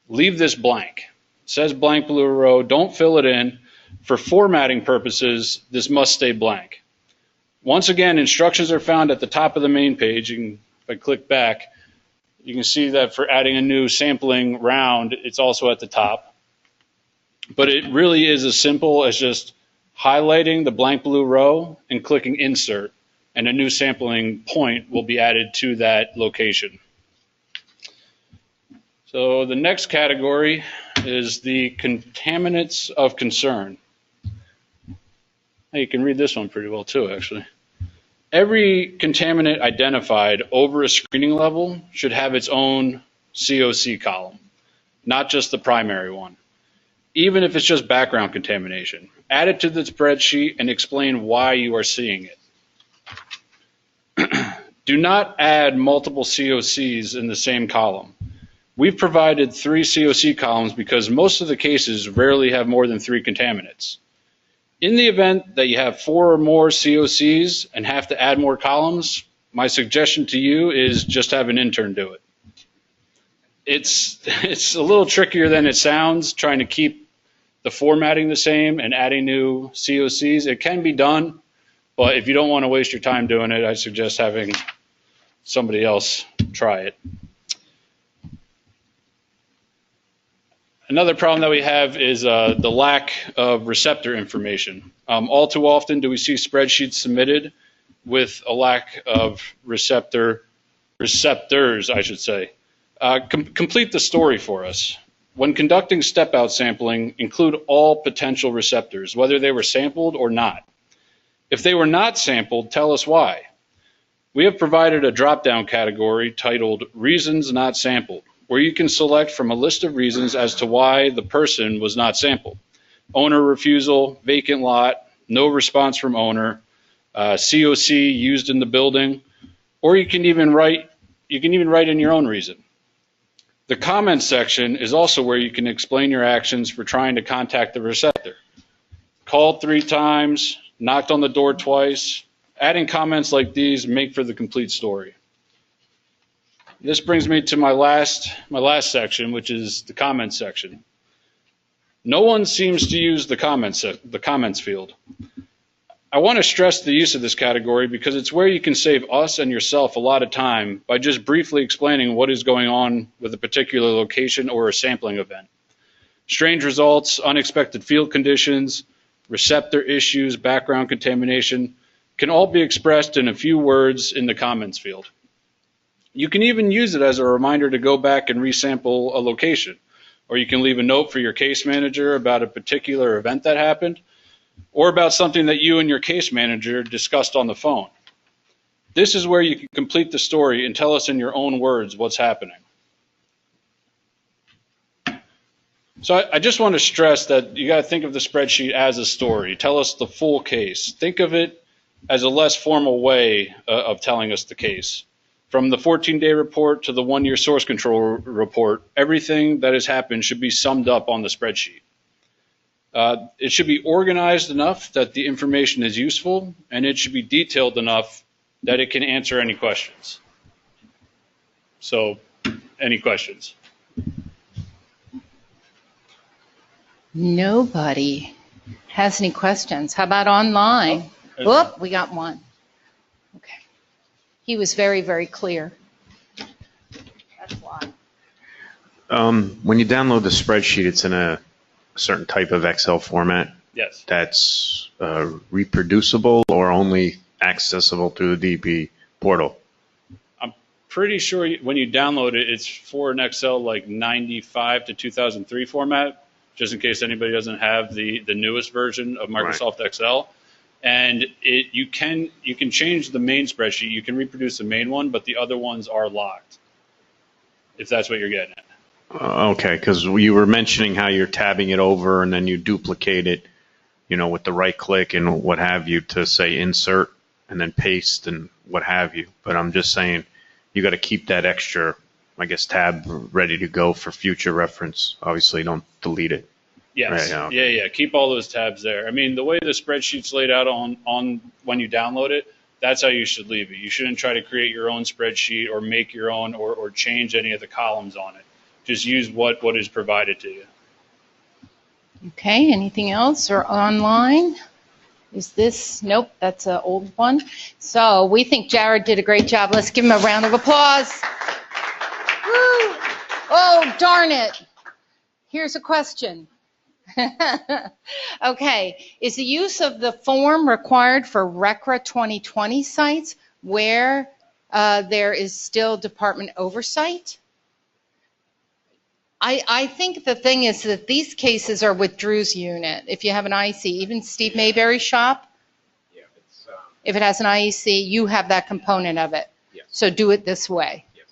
Leave this blank. It says blank blue row. Don't fill it in. For formatting purposes, this must stay blank. Once again, instructions are found at the top of the main page. If I click back, you can see that for adding a new sampling round, it's also at the top. But it really is as simple as just highlighting the blank blue row and clicking insert, and a new sampling point will be added to that location. So the next category is the contaminants of concern. You can read this one pretty well too, actually. Every contaminant identified over a screening level should have its own COC column, not just the primary one. Even if it's just background contamination, add it to the spreadsheet and explain why you are seeing it. Do not add multiple COCs in the same column. We've provided 3 COC columns because most of the cases rarely have more than 3 contaminants. In the event that you have 4 or more COCs and have to add more columns, my suggestion to you is just have an intern do it. It's a little trickier than it sounds, trying to keep the formatting the same and adding new COCs. It can be done, but if you don't want to waste your time doing it, I suggest having somebody else try it. Another problem that we have is the lack of receptor information. All too often do we see spreadsheets submitted with a lack of receptors, I should say. Complete the story for us. When conducting step-out sampling, include all potential receptors, whether they were sampled or not. If they were not sampled, tell us why. We have provided a drop-down category titled Reasons Not Sampled, where you can select from a list of reasons as to why the person was not sampled. Owner refusal, vacant lot, no response from owner, COC used in the building, or you can even write in your own reason. The comments section is also where you can explain your actions for trying to contact the receptor. Called 3 times, knocked on the door twice. Adding comments like these make for the complete story. This brings me to my last section, which is the comments section. No one seems to use the comments field. I want to stress the use of this category because it's where you can save us and yourself a lot of time by just briefly explaining what is going on with a particular location or a sampling event. Strange results, unexpected field conditions, receptor issues, background contamination can all be expressed in a few words in the comments field. You can even use it as a reminder to go back and resample a location, or you can leave a note for your case manager about a particular event that happened, or about something that you and your case manager discussed on the phone. This is where you can complete the story and tell us in your own words what's happening. So I just want to stress that you got to think of the spreadsheet as a story. Tell us the full case. Think of it as a less formal way of telling us the case. From the 14-day report to the 1-year source control report, everything that has happened should be summed up on the spreadsheet. It should be organized enough that the information is useful, and it should be detailed enough that it can answer any questions. So, any questions? Nobody has any questions. How about online? Whoop, we got one. Okay. He was very, very clear. That's why. When you download the spreadsheet, it's in a certain type of Excel format. Yes. That's reproducible or only accessible through the DP portal. I'm pretty sure when you download it, it's for an Excel like 95 to 2003 format, just in case anybody doesn't have the newest version of Microsoft Excel. And you can change the main spreadsheet. You can reproduce the main one, but the other ones are locked, if that's what you're getting at. Okay, because you were mentioning how you're tabbing it over and then you duplicate it, with the right click and what have you to say insert and then paste and what have you. But I'm just saying you got to keep that extra, tab ready to go for future reference. Obviously, don't delete it. Yes. Right, okay. Yeah. Keep all those tabs there. I mean, the way the spreadsheet's laid out on when you download it, that's how you should leave it. You shouldn't try to create your own spreadsheet or make your own or change any of the columns on it. Just use what is provided to you. Okay, anything else or online? Is this, nope, that's an old one. So we think Jared did a great job. Let's give him a round of applause. Woo! Oh, darn it. Here's a question. Okay, is the use of the form required for RECRA 2020 sites where there is still department oversight? I think the thing is that these cases are with Drew's unit. If you have an IEC, even Steve Mayberry's shop, if it has an IEC, you have that component of it. Yes. So do it this way. Yes.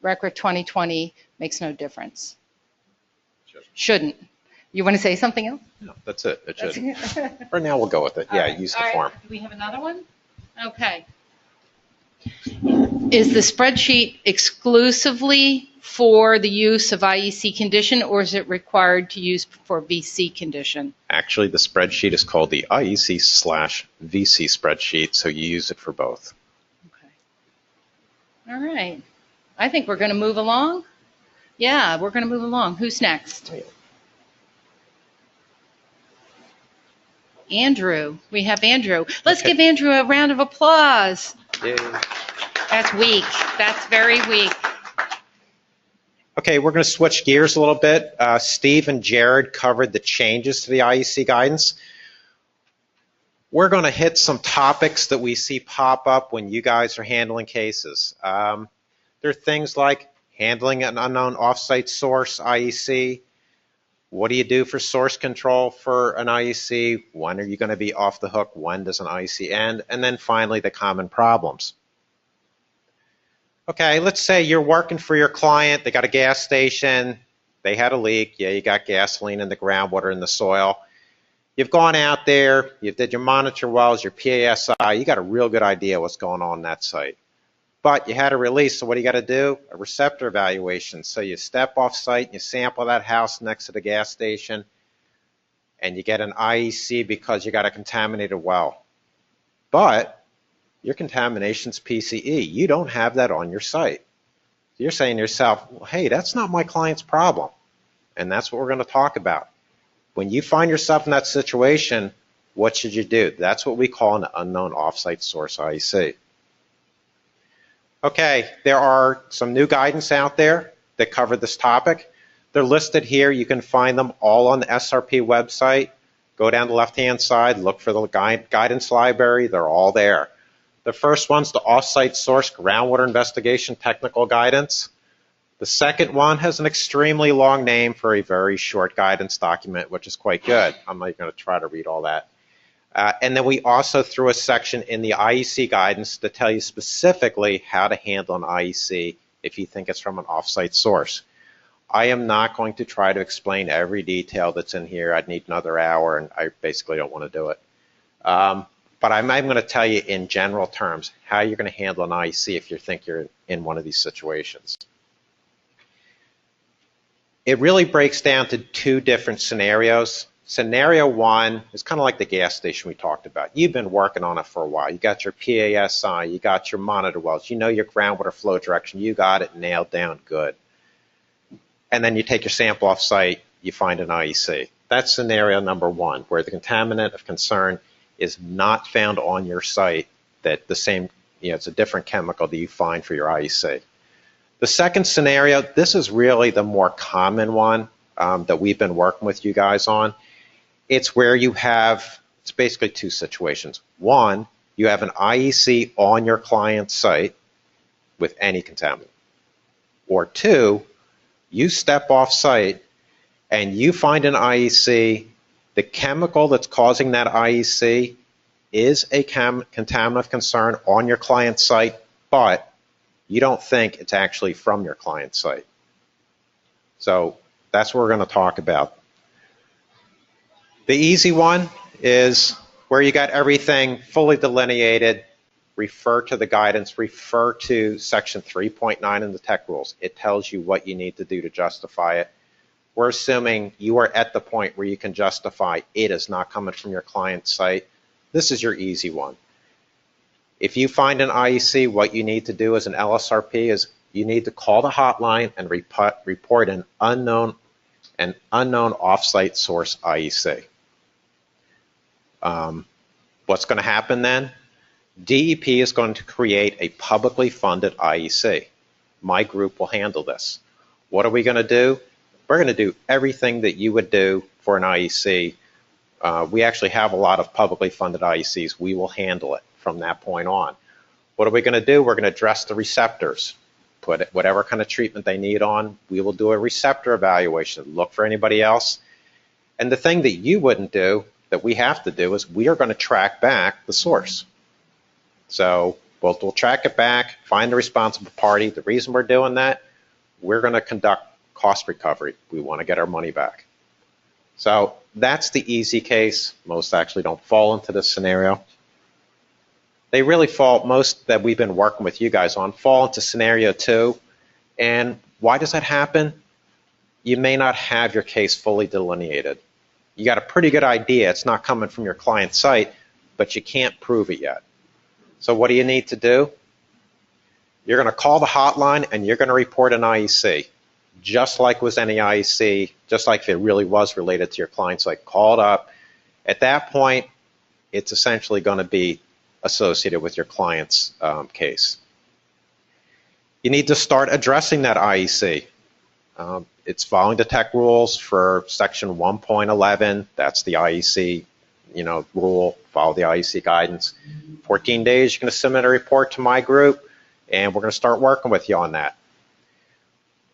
RECRA 2020 makes no difference. Shouldn't. You want to say something else? No, that's it. It should. For now, we'll go with it. Yeah, use the form. Do we have another one? Okay. Is the spreadsheet exclusively for the use of IEC condition, or is it required to use for VC condition? Actually, the spreadsheet is called the IEC/VC spreadsheet, so you use it for both. Okay. All right. I think we're going to move along. Yeah, we're going to move along. Who's next? Andrew. We have Andrew. Let's give Andrew a round of applause. Yay. That's weak. That's very weak. Okay, we're going to switch gears a little bit. Steve and Jared covered the changes to the IEC guidance. We're going to hit some topics that we see pop up when you guys are handling cases. There are things like handling an unknown offsite source IEC. What do you do for source control for an IEC? When are you going to be off the hook? When does an IEC end? And then finally, the common problems. Okay, let's say you're working for your client. They got a gas station. They had a leak. Yeah, you got gasoline in the groundwater in the soil. You've gone out there. You did your monitor wells, your PASI. You got a real good idea what's going on that site. But you had a release, so what do you got to do? A receptor evaluation. So you step off site, you sample that house next to the gas station, and you get an IEC because you got a contaminated well. But your contamination's PCE. You don't have that on your site. You're saying to yourself, well, hey, that's not my client's problem. And that's what we're going to talk about. When you find yourself in that situation, what should you do? That's what we call an unknown offsite source IEC. Okay, there are some new guidance out there that cover this topic. They're listed here. You can find them all on the SRP website. Go down the left-hand side, look for the guidance library. They're all there. The first one's the Offsite Source Groundwater Investigation Technical Guidance. The second one has an extremely long name for a very short guidance document, which is quite good. I'm not going to try to read all that. And then we also threw a section in the IEC guidance to tell you specifically how to handle an IEC if you think it's from an offsite source. I am not going to try to explain every detail that's in here. I'd need another hour, and I basically don't want to do it. But I'm going to tell you in general terms how you're going to handle an IEC if you think you're in one of these situations. It really breaks down to two different scenarios. Scenario one is kind of like the gas station we talked about. You've been working on it for a while. You got your PASI, you got your monitor wells, you know your groundwater flow direction, you got it nailed down good. And then you take your sample off site, you find an IEC. That's scenario number one, where the contaminant of concern is not found on your site, that the same, it's a different chemical that you find for your IEC. The second scenario, this is really the more common one that we've been working with you guys on. It's where you have, it's basically two situations. One, you have an IEC on your client's site with any contaminant. Or two, you step off site and you find an IEC. The chemical that's causing that IEC is a contaminant of concern on your client's site, but you don't think it's actually from your client's site. So that's what we're going to talk about. The easy one is where you got everything fully delineated. Refer to the guidance, refer to section 3.9 in the tech rules. It tells you what you need to do to justify it. We're assuming you are at the point where you can justify it is not coming from your client's site. This is your easy one. If you find an IEC, what you need to do as an LSRP is you need to call the hotline and report an unknown offsite source IEC. What's going to happen then? DEP is going to create a publicly funded IEC. My group will handle this. What are we going to do? We're going to do everything that you would do for an IEC. We actually have a lot of publicly funded IECs. We will handle it from that point on. What are we going to do? We're going to address the receptors. Put whatever kind of treatment they need on. We will do a receptor evaluation. Look for anybody else. And the thing that you wouldn't do, that we have to do, is we are going to track back the source. So we'll track it back, find the responsible party. The reason we're doing that, we're going to conduct cost recovery. We want to get our money back. So that's the easy case. Most actually don't fall into this scenario. They really fall, most that we've been working with you guys on, fall into scenario two. And why does that happen? You may not have your case fully delineated. You got a pretty good idea it's not coming from your client's site, but you can't prove it yet. So what do you need to do? You're going to call the hotline and you're going to report an IEC. Just like was any IEC, just like if it really was related to your client's site, call it up. At that point, it's essentially going to be associated with your client's case. You need to start addressing that IEC. It's following the tech rules for section 1.11. That's the IEC, rule. Follow the IEC guidance. 14 days, you're going to submit a report to my group, and we're going to start working with you on that.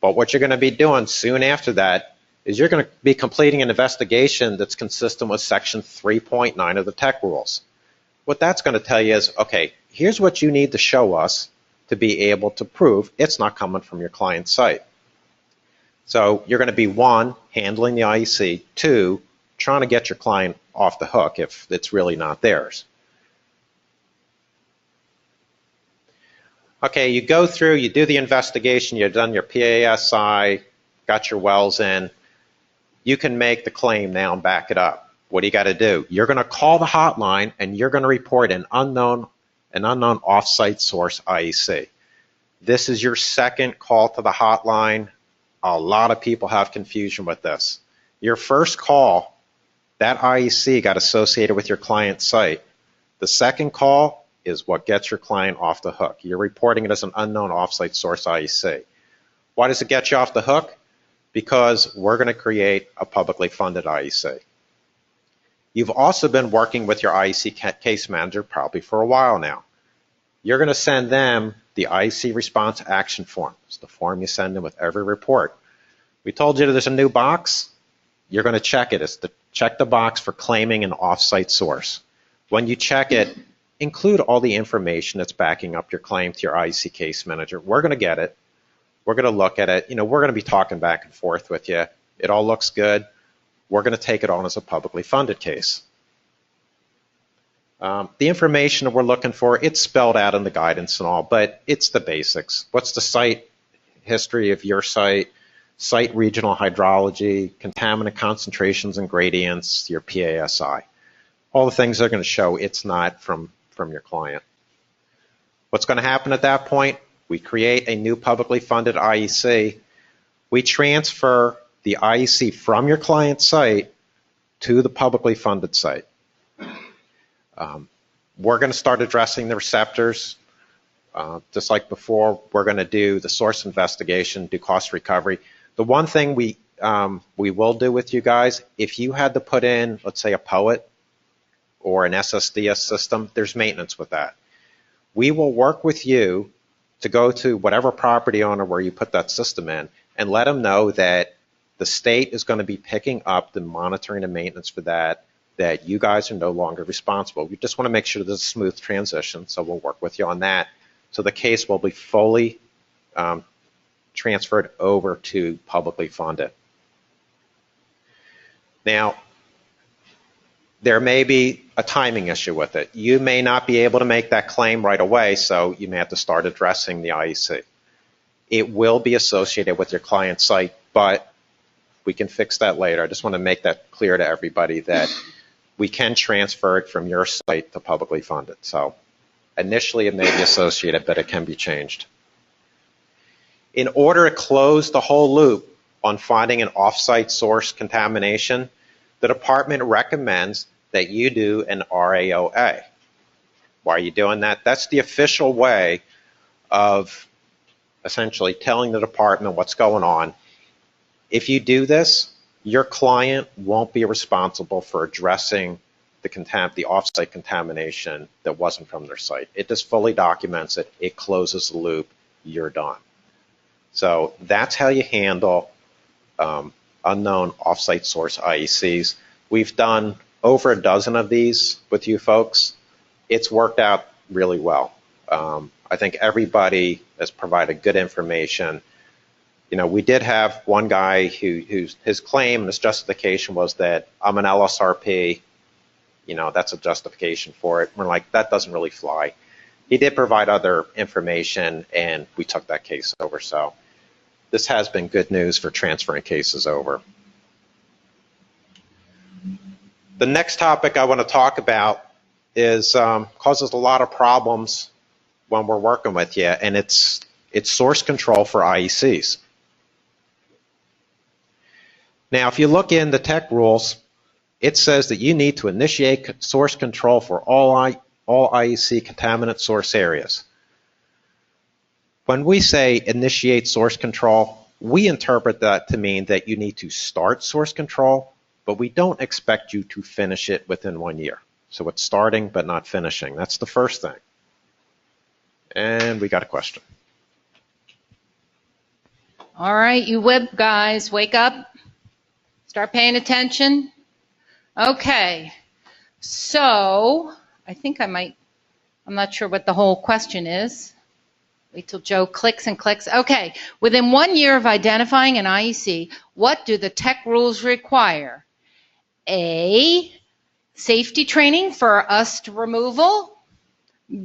But what you're going to be doing soon after that is you're going to be completing an investigation that's consistent with section 3.9 of the tech rules. What that's going to tell you is, okay, here's what you need to show us to be able to prove it's not coming from your client's site. So you're going to be, 1, handling the IEC, 2, trying to get your client off the hook if it's really not theirs. Okay, you go through, you do the investigation, you've done your PASI, got your wells in. You can make the claim now and back it up. What do you got to do? You're going to call the hotline and you're going to report an unknown off-site source IEC. This is your second call to the hotline. A lot of people have confusion with this. Your first call, that IEC got associated with your client's site. The second call is what gets your client off the hook. You're reporting it as an unknown off-site source IEC. Why does it get you off the hook? Because we're going to create a publicly funded IEC. You've also been working with your IEC case manager probably for a while now. You're going to send them the IEC response action form. It's the form you send them with every report. We told you that there's a new box. You're going to check it. It's to check the box for claiming an off-site source. When you check it, include all the information that's backing up your claim to your IEC case manager. We're going to get it. We're going to look at it. We're going to be talking back and forth with you. It all looks good. We're going to take it on as a publicly funded case. The information that we're looking for, it's spelled out in the guidance and all, but it's the basics. What's the site history of your site, site regional hydrology, contaminant concentrations and gradients, your PASI. All the things they're going to show it's not from your client. What's going to happen at that point? We create a new publicly funded IEC. We transfer the IEC from your client's site to the publicly funded site. We're going to start addressing the receptors. Just like before, we're going to do the source investigation, do cost recovery. The one thing we will do with you guys, if you had to put in, let's say, a POET or an SSDS system, there's maintenance with that. We will work with you to go to whatever property owner where you put that system in and let them know that the state is going to be picking up the monitoring and maintenance for that you guys are no longer responsible. We just want to make sure there's a smooth transition, so we'll work with you on that. So the case will be fully transferred over to publicly funded. Now, there may be a timing issue with it. You may not be able to make that claim right away, so you may have to start addressing the IEC. It will be associated with your client site, but we can fix that later. I just want to make that clear to everybody that we can transfer it from your site to publicly funded. So initially it may be associated, but it can be changed. In order to close the whole loop on finding an off-site source contamination, the department recommends that you do an RAOA. Why are you doing that? That's the official way of essentially telling the department what's going on. If you do this, your client won't be responsible for addressing the off-site contamination that wasn't from their site. It just fully documents it. It closes the loop. You're done. So that's how you handle unknown off-site source IECs. We've done over a dozen of these with you folks. It's worked out really well. I think everybody has provided good information. We did have one guy whose his claim and his justification was that I'm an LSRP. That's a justification for it. We're like, that doesn't really fly. He did provide other information, and we took that case over. So this has been good news for transferring cases over. The next topic I want to talk about is causes a lot of problems when we're working with you, and it's source control for IECs. Now, if you look in the tech rules, it says that you need to initiate source control for all IEC contaminant source areas. When we say initiate source control, We interpret that to mean that you need to start source control, but we don't expect you to finish it within 1 year. So it's starting but not finishing. That's the first thing. And we got a question. All right, you web guys, wake up. Start paying attention. Okay, so I think I'm not sure what the whole question is. Wait till Joe clicks and clicks. Okay, within 1 year of identifying an IEC, what do the tech rules require? A, safety training for UST removal.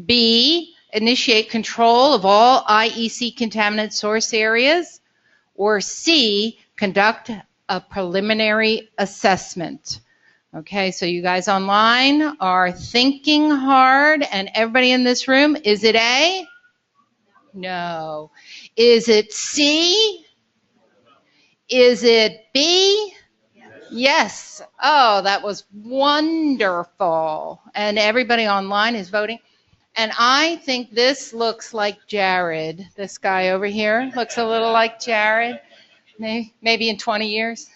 B, initiate control of all IEC contaminant source areas. Or C, conduct a preliminary assessment. Okay, so you guys online are thinking hard, and everybody in this room, is it A? No. Is it C? Is it B? Yes. Oh, that was wonderful. And everybody online is voting. And I think this looks like Jared. This guy over here looks a little like Jared. Maybe in 20 years.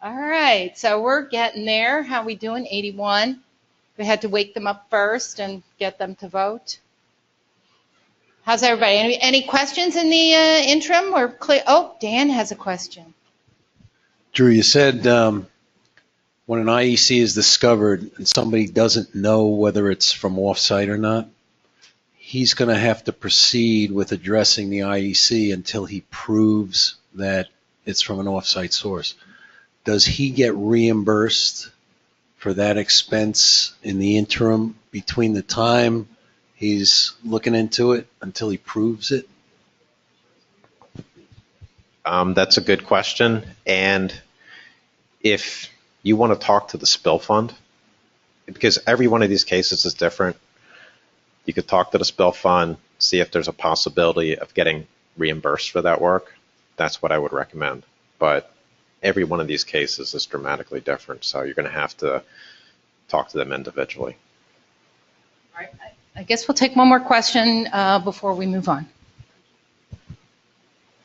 All right, so we're getting there. How we doing? 81. We had to wake them up first and get them to vote. How's everybody? Any questions in the interim? Or clear? Oh, Dan has a question. Drew, you said when an IEC is discovered and somebody doesn't know whether it's from offsite or not, he's going to have to proceed with addressing the IEC until he proves that it's from an offsite source. Does he get reimbursed for that expense in the interim between the time he's looking into it until he proves it? That's a good question. And if you want to talk to the spill fund, because every one of these cases is different, you could talk to the spill fund, see if there's a possibility of getting reimbursed for that work. That's what I would recommend. But every one of these cases is dramatically different, so you're going to have to talk to them individually. All right, I guess we'll take one more question before we move on.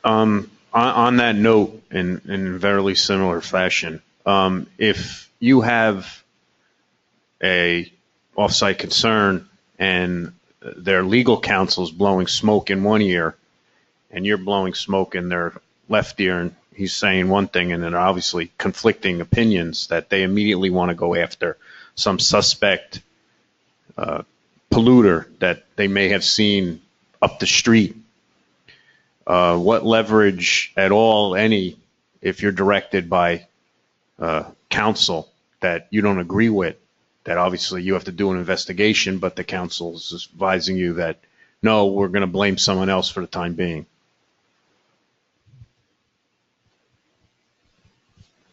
On that note, in very similar fashion, if you have a offsite concern and their legal counsel's blowing smoke in 1 ear and you're blowing smoke in their left ear and he's saying one thing and then obviously conflicting opinions, that they immediately want to go after some suspect polluter that they may have seen up the street. What leverage at all, any, if you're directed by counsel that you don't agree with, that obviously you have to do an investigation, but the counsel is advising you that, no, we're going to blame someone else for the time being?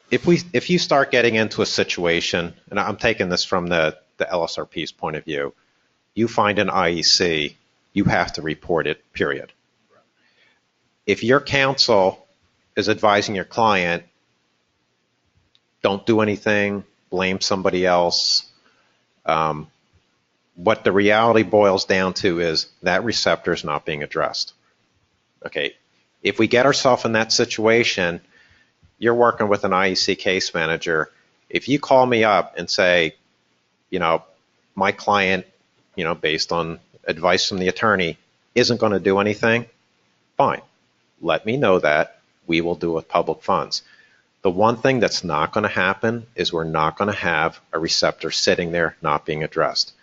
If you start getting into a situation, and I'm taking this from the LSRP's point of view, you find an IEC, you have to report it, period. If your counsel is advising your client, don't do anything, blame somebody else, what the reality boils down to is that receptor is not being addressed. Okay, if we get ourselves in that situation, you're working with an IEC case manager. If you call me up and say, my client, based on advice from the attorney, isn't going to do anything, fine. Let me know that. We will do it with public funds. The one thing that's not going to happen is we're not going to have a receptor sitting there not being addressed.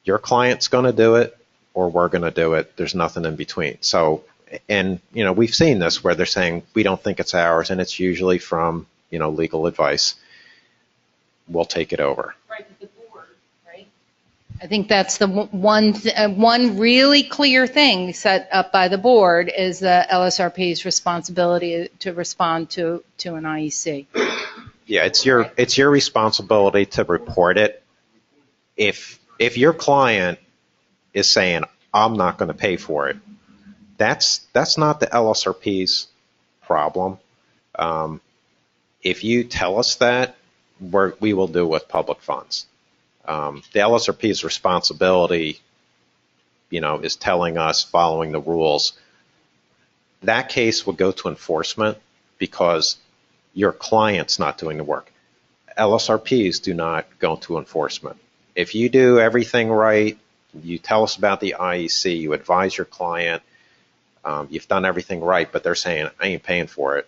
Your client's going to do it or we're going to do it. There's nothing in between. So, and we've seen this where they're saying we don't think it's ours, and it's usually from legal advice. We'll take it over. Right, the board, right? I think that's the one really clear thing set up by the board is the LSRP's responsibility to respond to an IEC. Yeah, it's your responsibility to report it. If your client is saying I'm not going to pay for it, that's not the LSRP's problem. If you tell us that, we will do it with public funds. The LSRP's responsibility, is telling us, following the rules, that case would go to enforcement because your client's not doing the work. LSRPs do not go to enforcement. If you do everything right, you tell us about the IEC, you advise your client, you've done everything right, but they're saying, I ain't paying for it.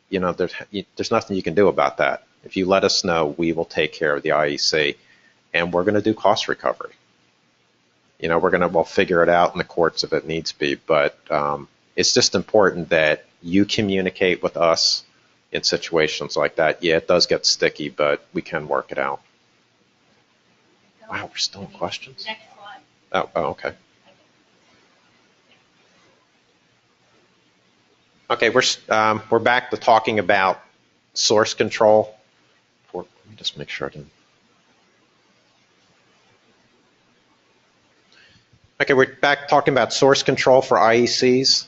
You know, there's nothing you can do about that. If you let us know, we will take care of the IEC, and we're going to do cost recovery. You know, we'll figure it out in the courts if it needs to be, but it's just important that you communicate with us in situations like that. Yeah, it does get sticky, but we can work it out. Wow, we're still in questions? Next slide. Oh, okay. Okay, we're back to talking about source control. Let me just make sure I didn't. Okay, we're back talking about source control for IECs.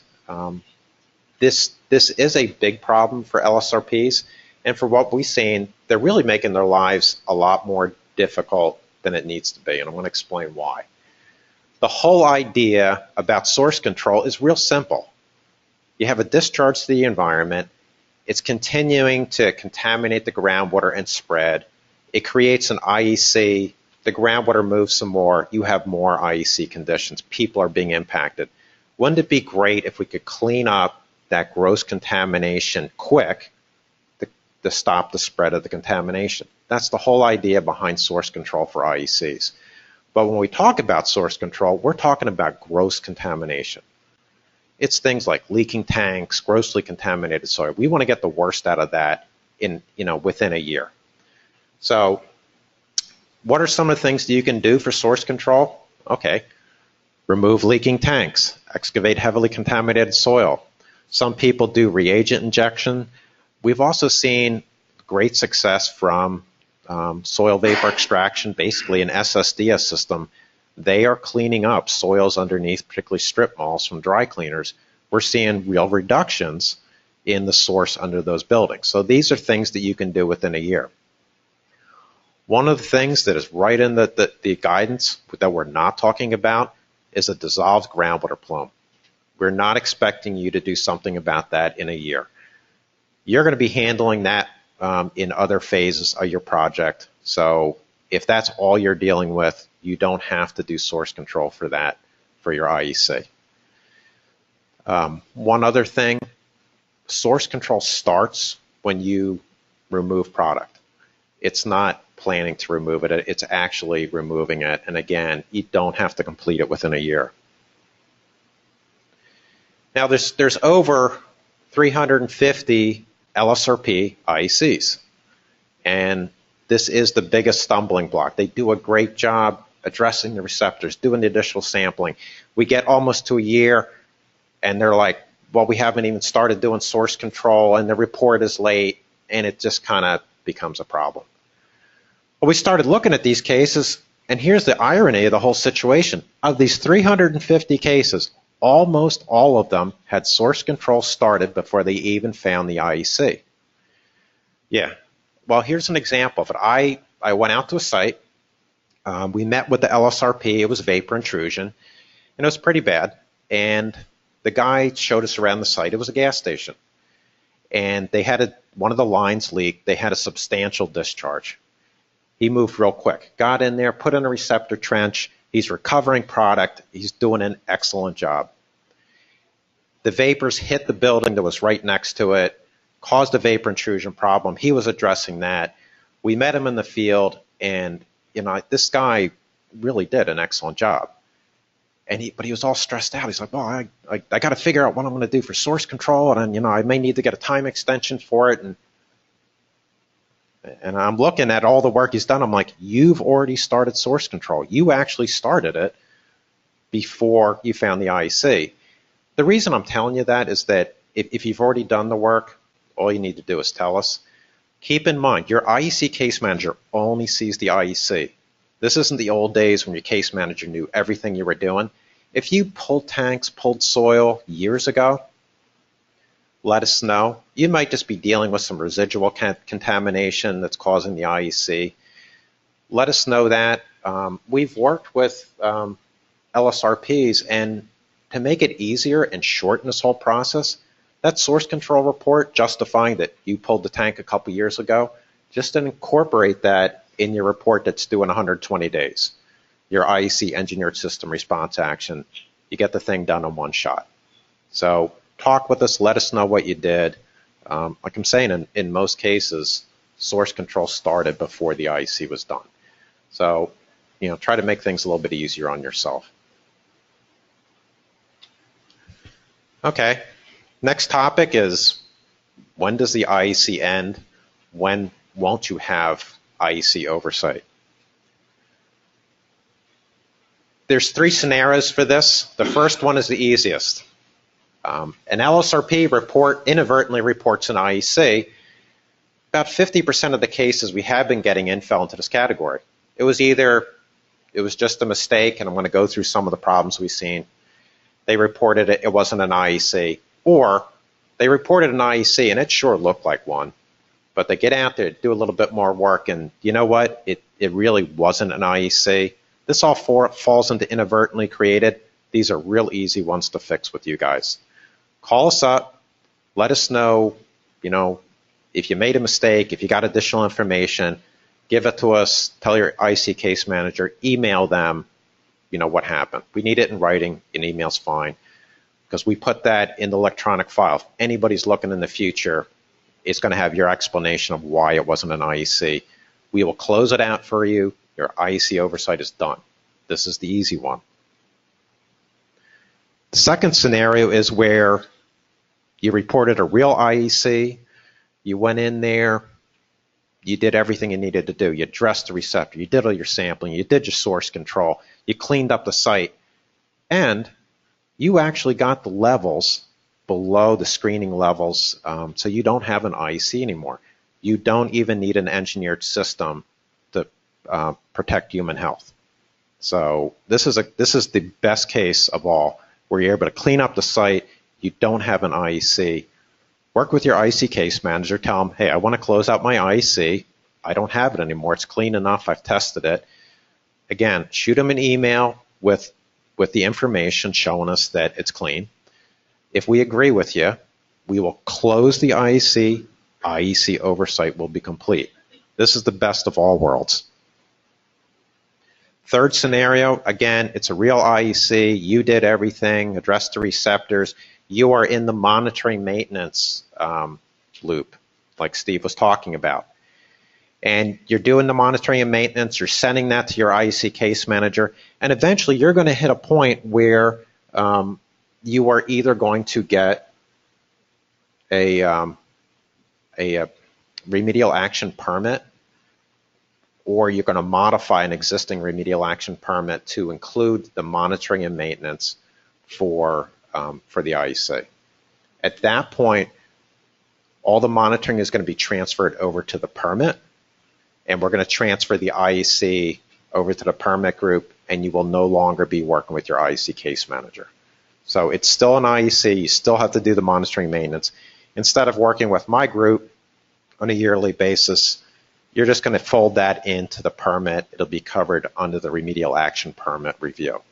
This is a big problem for LSRPs, and for what we've seen, they're really making their lives a lot more difficult than it needs to be, and I'm going to explain why. The whole idea about source control is real simple. You have a discharge to the environment, it's continuing to contaminate the groundwater and spread, it creates an IEC, the groundwater moves some more, you have more IEC conditions, people are being impacted. Wouldn't it be great if we could clean up that gross contamination quick to stop the spread of the contamination? That's the whole idea behind source control for IECs. But when we talk about source control, we're talking about gross contamination. It's things like leaking tanks, grossly contaminated soil. We want to get the worst out of that within a year. So what are some of the things that you can do for source control? Okay, remove leaking tanks, excavate heavily contaminated soil. Some people do reagent injection. We've also seen great success from soil vapor extraction, basically an SSDS system. They are cleaning up soils underneath, particularly strip malls from dry cleaners. We're seeing real reductions in the source under those buildings. So these are things that you can do within a year. One of the things that is right in the guidance that we're not talking about is a dissolved groundwater plume. We're not expecting you to do something about that in a year. You're going to be handling that in other phases of your project. So if that's all you're dealing with, you don't have to do source control for that for your IEC. One other thing, source control starts when you remove product. It's not planning to remove it, it's actually removing it. And again, you don't have to complete it within a year. Now there's over 350 LSRP IECs, and this is the biggest stumbling block. They do a great job addressing the receptors, doing the additional sampling. We get almost to a year, and they're like, well, we haven't even started doing source control, and the report is late, and it just kind of becomes a problem. Well, we started looking at these cases, and here's the irony of the whole situation. Of these 350 cases, almost all of them had source control started before they even found the IEC. Yeah, well, here's an example of it. I went out to a site. We met with the LSRP. It was vapor intrusion, and it was pretty bad. And the guy showed us around the site. It was a gas station. And they had one of the lines leaked. They had a substantial discharge. He moved real quick, got in there, put in a receptor trench. He's recovering product. He's doing an excellent job. The vapors hit the building that was right next to it, caused a vapor intrusion problem. He was addressing that. We met him in the field, and this guy really did an excellent job. But he was all stressed out. He's like, well, I got to figure out what I'm going to do for source control, and I may need to get a time extension for it. And I'm looking at all the work he's done. I'm like, you've already started source control. You actually started it before you found the IEC. The reason I'm telling you that is that if you've already done the work, all you need to do is tell us. Keep in mind, your IEC case manager only sees the IEC. This isn't the old days when your case manager knew everything you were doing. If you pulled tanks, pulled soil years ago, let us know. You might just be dealing with some residual contamination that's causing the IEC. Let us know that. We've worked with LSRPs, and to make it easier and shorten this whole process, that source control report justifying that you pulled the tank a couple years ago, just incorporate that in your report that's due in 120 days. Your IEC engineered system response action, you get the thing done in one shot. So talk with us, let us know what you did. Like I'm saying, in most cases, source control started before the IEC was done. So, try to make things a little bit easier on yourself. Okay, next topic is, when does the IEC end? When won't you have IEC oversight? There's 3 scenarios for this. The first one is the easiest. An LSRP report inadvertently reports an IEC. About 50% of the cases we have been getting in fell into this category. It was just a mistake, and I'm going to go through some of the problems we've seen. They reported it wasn't an IEC, or they reported an IEC and it sure looked like one, but they get out there, do a little bit more work, and you know what? It really wasn't an IEC. This all falls into inadvertently created. These are real easy ones to fix with you guys. Call us up, let us know, if you made a mistake, if you got additional information, give it to us, tell your IEC case manager, email them, what happened. We need it in writing, an email's fine, because we put that in the electronic file. If anybody's looking in the future, it's going to have your explanation of why it wasn't an IEC. We will close it out for you. Your IEC oversight is done. This is the easy one. The second scenario is where you reported a real IEC, you went in there, you did everything you needed to do. You addressed the receptor, you did all your sampling, you did your source control, you cleaned up the site, and you actually got the levels below the screening levels, so you don't have an IEC anymore. You don't even need an engineered system to protect human health. So this is the best case of all, where you're able to clean up the site, you don't have an IEC. Work with your IEC case manager, tell them, hey, I want to close out my IEC, I don't have it anymore, it's clean enough, I've tested it. Again, shoot them an email with the information showing us that it's clean. If we agree with you, we will close the IEC, IEC oversight will be complete. This is the best of all worlds. Third scenario, again, it's a real IEC, you did everything, addressed the receptors, you are in the monitoring maintenance loop, like Steve was talking about. And you're doing the monitoring and maintenance, you're sending that to your IEC case manager, and eventually you're going to hit a point where you are either going to get a remedial action permit, or you're going to modify an existing remedial action permit to include the monitoring and maintenance for the IEC. At that point, all the monitoring is going to be transferred over to the permit, and we're going to transfer the IEC over to the permit group, and you will no longer be working with your IEC case manager. So it's still an IEC, you still have to do the monitoring maintenance. Instead of working with my group on a yearly basis, you're just going to fold that into the permit. It'll be covered under the remedial action permit review.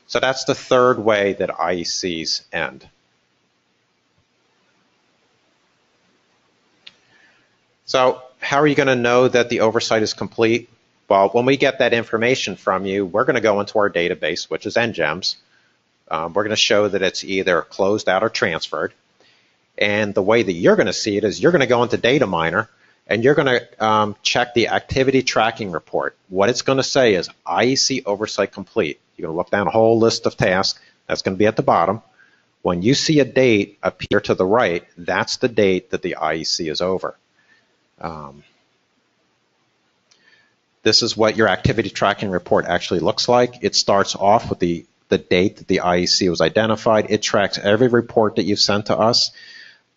So that's the third way that IECs end. So how are you going to know that the oversight is complete? Well, when we get that information from you, we're going to go into our database, which is NGEMS. We're going to show that it's either closed out or transferred. And the way that you're going to see it is you're going to go into Data Miner, and you're going to check the activity tracking report. What it's going to say is IEC oversight complete. You're going to look down a whole list of tasks. That's going to be at the bottom. When you see a date appear to the right, that's the date that the IEC is over. This is what your activity tracking report actually looks like. It starts off with the date that the IEC was identified. It tracks every report that you've sent to us.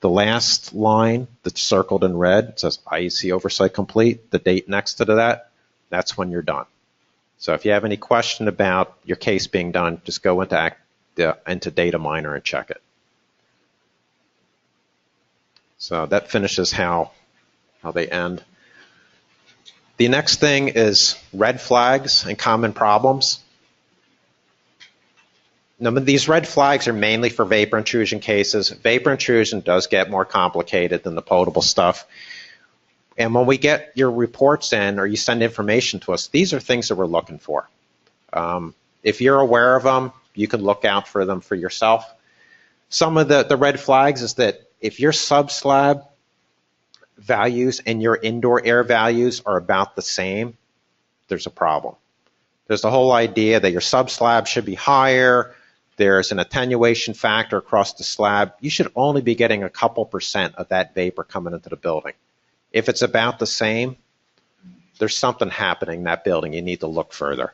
The last line that's circled in red says IEC oversight complete. The date next to that, that's when you're done. So if you have any question about your case being done, just go into Data Miner and check it. So that finishes how they end. The next thing is red flags and common problems. Now, these red flags are mainly for vapor intrusion cases. Vapor intrusion does get more complicated than the potable stuff. And when we get your reports in or you send information to us, these are things that we're looking for. If you're aware of them, you can look out for them for yourself. Some of the red flags is that if your sub-slab values and your indoor air values are about the same, there's a problem. There's the whole idea that your sub-slab should be higher. There's an attenuation factor across the slab. You should only be getting a couple % of that vapor coming into the building. If it's about the same, there's something happening in that building. You need to look further.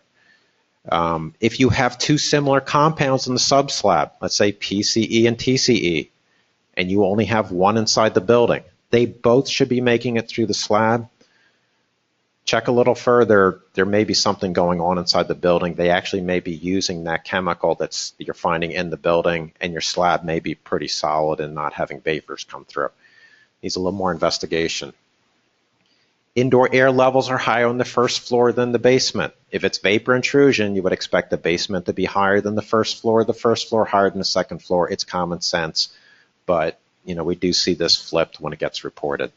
If you have two similar compounds in the sub-slab, let's say PCE and TCE, and you only have one inside the building, they both should be making it through the slab. Check a little further. There may be something going on inside the building. They actually may be using that chemical that you're finding in the building, and your slab may be pretty solid and not having vapors come through. Needs a little more investigation. Indoor air levels are higher on the first floor than the basement. If it's vapor intrusion, you would expect the basement to be higher than the first floor higher than the second floor. It's common sense, but we do see this flipped when it gets reported.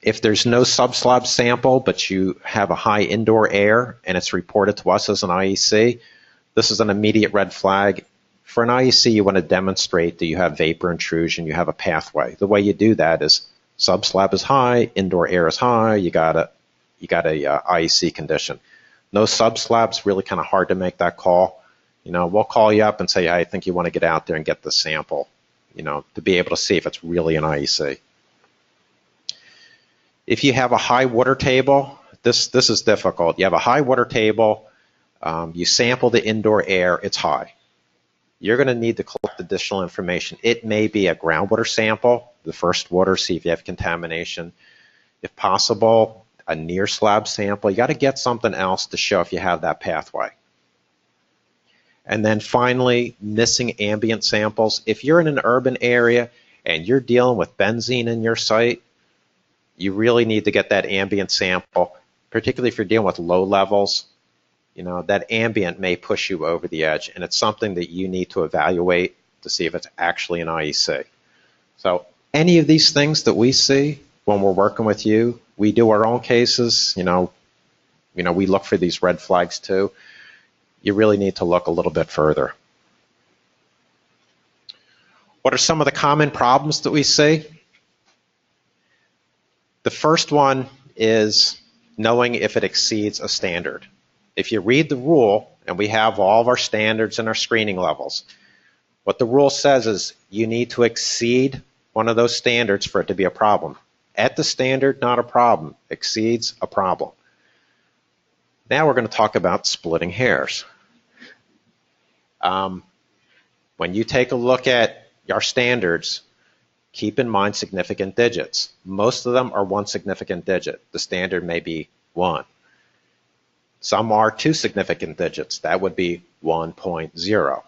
If there's no sub-slab sample, but you have a high indoor air and it's reported to us as an IEC, this is an immediate red flag. For an IEC, you want to demonstrate that you have vapor intrusion, you have a pathway. The way you do that is sub-slab is high, indoor air is high, you got a IEC condition. No sub-slab's really kind of hard to make that call. We'll call you up and say, I think you want to get out there and get the sample, to be able to see if it's really an IEC. If you have a high water table, this is difficult. You have a high water table, you sample the indoor air, it's high. You're going to need to collect additional information. It may be a groundwater sample, the first water, see if you have contamination. If possible, a near slab sample. You got to get something else to show if you have that pathway. And then finally, missing ambient samples. If you're in an urban area and you're dealing with benzene in your site, you really need to get that ambient sample, particularly if you're dealing with low levels. That ambient may push you over the edge, and it's something that you need to evaluate to see if it's actually an IEC. So any of these things that we see when we're working with you, we do our own cases, we look for these red flags too. You really need to look a little bit further. What are some of the common problems that we see? The first one is knowing if it exceeds a standard. If you read the rule, and we have all of our standards and our screening levels, what the rule says is you need to exceed one of those standards for it to be a problem. At the standard, not a problem. Exceeds, a problem. Now we're going to talk about splitting hairs. When you take a look at our standards, keep in mind significant digits. Most of them are one significant digit. The standard may be 1. Some are 2 significant digits. That would be 1.0.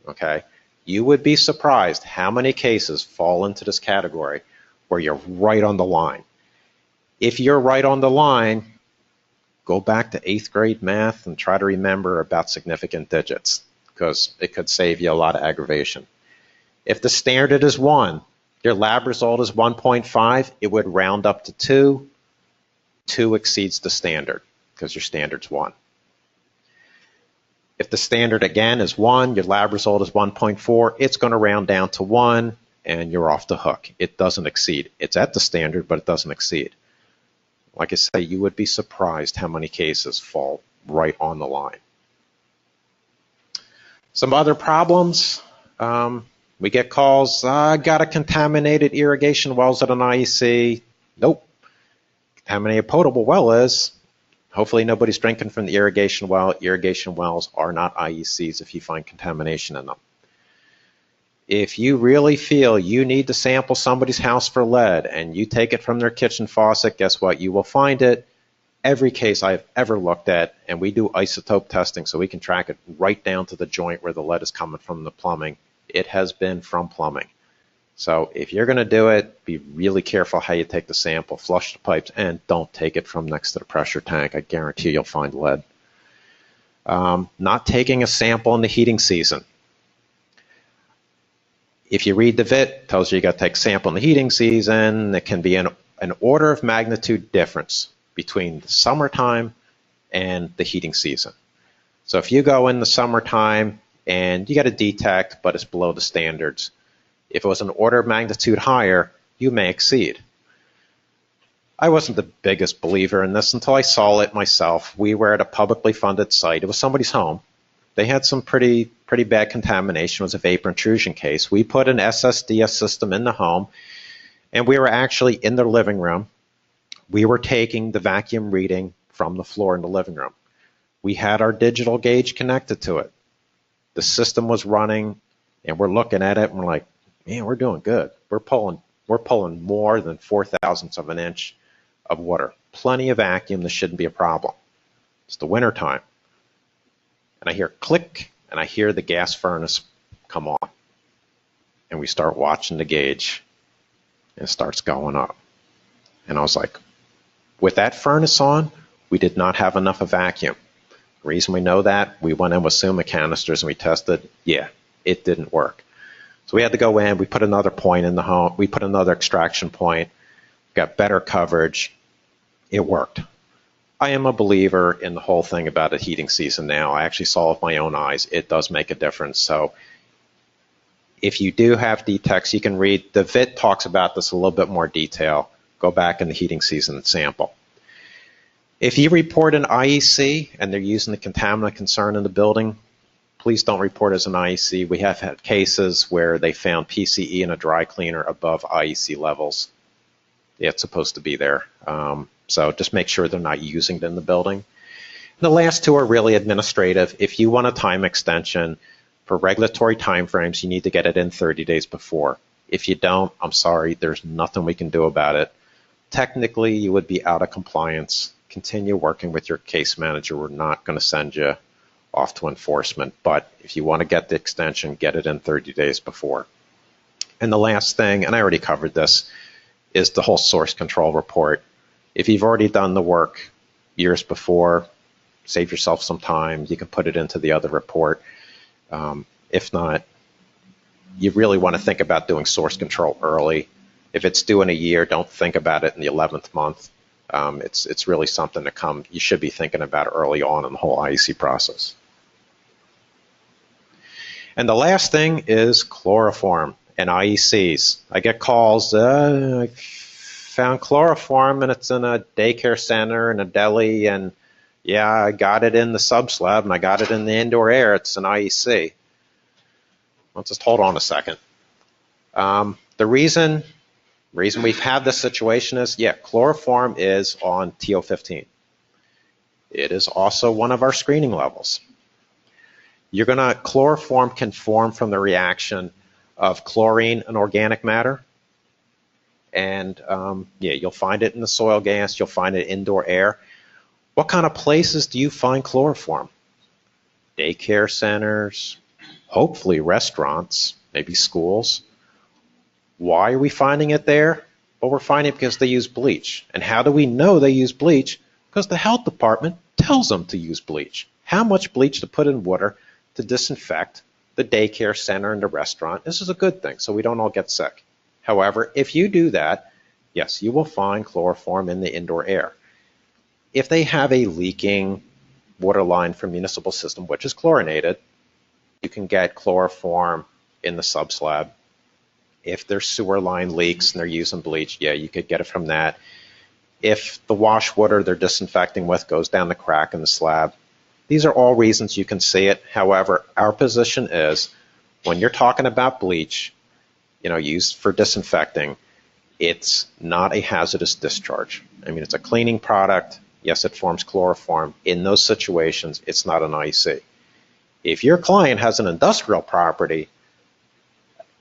Okay? You would be surprised how many cases fall into this category where you're right on the line. If you're right on the line, go back to 8th grade math and try to remember about significant digits, because it could save you a lot of aggravation. If the standard is 1, your lab result is 1.5, it would round up to 2. 2 exceeds the standard because your standard's 1. If the standard again is 1, your lab result is 1.4, it's going to round down to 1 and you're off the hook. It doesn't exceed. It's at the standard, but it doesn't exceed. Like I say, you would be surprised how many cases fall right on the line. Some other problems. We get calls, I got a contaminated irrigation wells at an IEC. Nope. Contaminated potable well is. Hopefully nobody's drinking from the irrigation well. Irrigation wells are not IECs if you find contamination in them. If you really feel you need to sample somebody's house for lead and you take it from their kitchen faucet, guess what? You will find it. Every case I've ever looked at, and we do isotope testing so we can track it right down to the joint where the lead is coming from the plumbing. It has been from plumbing. So if you're going to do it, be really careful how you take the sample, flush the pipes, and don't take it from next to the pressure tank. I guarantee you'll find lead. Not taking a sample in the heating season. If you read the VIT, it tells you got to take a sample in the heating season. It can be an order of magnitude difference between the summertime and the heating season. So if you go in the summertime and you got a detect, but it's below the standards, if it was an order of magnitude higher, you may exceed. I wasn't the biggest believer in this until I saw it myself. We were at a publicly funded site. It was somebody's home. They had some pretty bad contamination. It was a vapor intrusion case. We put an SSDS system in the home, and we were actually in their living room. We were taking the vacuum reading from the floor in the living room. We had our digital gauge connected to it. The system was running, and we're looking at it, and we're like, man, we're doing good. We're pulling more than 0.004 of an inch of water. Plenty of vacuum. This shouldn't be a problem. It's the winter time. And I hear click, and I hear the gas furnace come on. And we start watching the gauge, and it starts going up. And I was like, with that furnace on, we did not have enough of vacuum. The reason we know that, we went in with Suma canisters and we tested, yeah, it didn't work. So we had to go in, we put another point in the home, we put another extraction point, got better coverage, it worked. I am a believer in the whole thing about a heating season now. I actually saw it with my own eyes. It does make a difference. So if you do have detects, you can read, the VIT talks about this a little bit more detail. Go back in the heating season and sample. If you report an IEC and they're using the contaminant concern in the building, please don't report as an IEC. We have had cases where they found PCE in a dry cleaner above IEC levels. It's supposed to be there. So just make sure they're not using it in the building. And the last two are really administrative. If you want a time extension for regulatory timeframes, you need to get it in 30 days before. If you don't, I'm sorry, there's nothing we can do about it. Technically, you would be out of compliance. Continue working with your case manager. We're not going to send you off to enforcement, but if you want to get the extension, get it in 30 days before. And the last thing, and I already covered this, is the whole source control report. If you've already done the work years before, save yourself some time. You can put it into the other report. If not, you really want to think about doing source control early. If it's due in a year, don't think about it in the 11th month. It's really something to you should be thinking about early on in the whole IEC process. And the last thing is chloroform and IECs. I get calls, I found chloroform and it's in a daycare center and a deli, and yeah, I got it in the sub-slab and I got it in the indoor air. It's an IEC. Well, just hold on a second. The reason we've had this situation is, yeah, chloroform is on TO15. It is also one of our screening levels. Chloroform can form from the reaction of chlorine and organic matter. And yeah, you'll find it in the soil gas, you'll find it in indoor air. What kind of places do you find chloroform? Daycare centers, hopefully restaurants, maybe schools. Why are we finding it there? Well, we're finding it because they use bleach. And how do we know they use bleach? Because the health department tells them to use bleach. How much bleach to put in water to disinfect the daycare center and the restaurant. This is a good thing, so we don't all get sick. However, if you do that, yes, you will find chloroform in the indoor air. If they have a leaking water line from municipal system, which is chlorinated, you can get chloroform in the sub-slab. If their sewer line leaks and they're using bleach, yeah, you could get it from that. If the wash water they're disinfecting with goes down the crack in the slab, these are all reasons you can see it. However, our position is when you're talking about bleach, used for disinfecting, it's not a hazardous discharge. I mean, it's a cleaning product. Yes, it forms chloroform. In those situations, it's not an IEC. If your client has an industrial property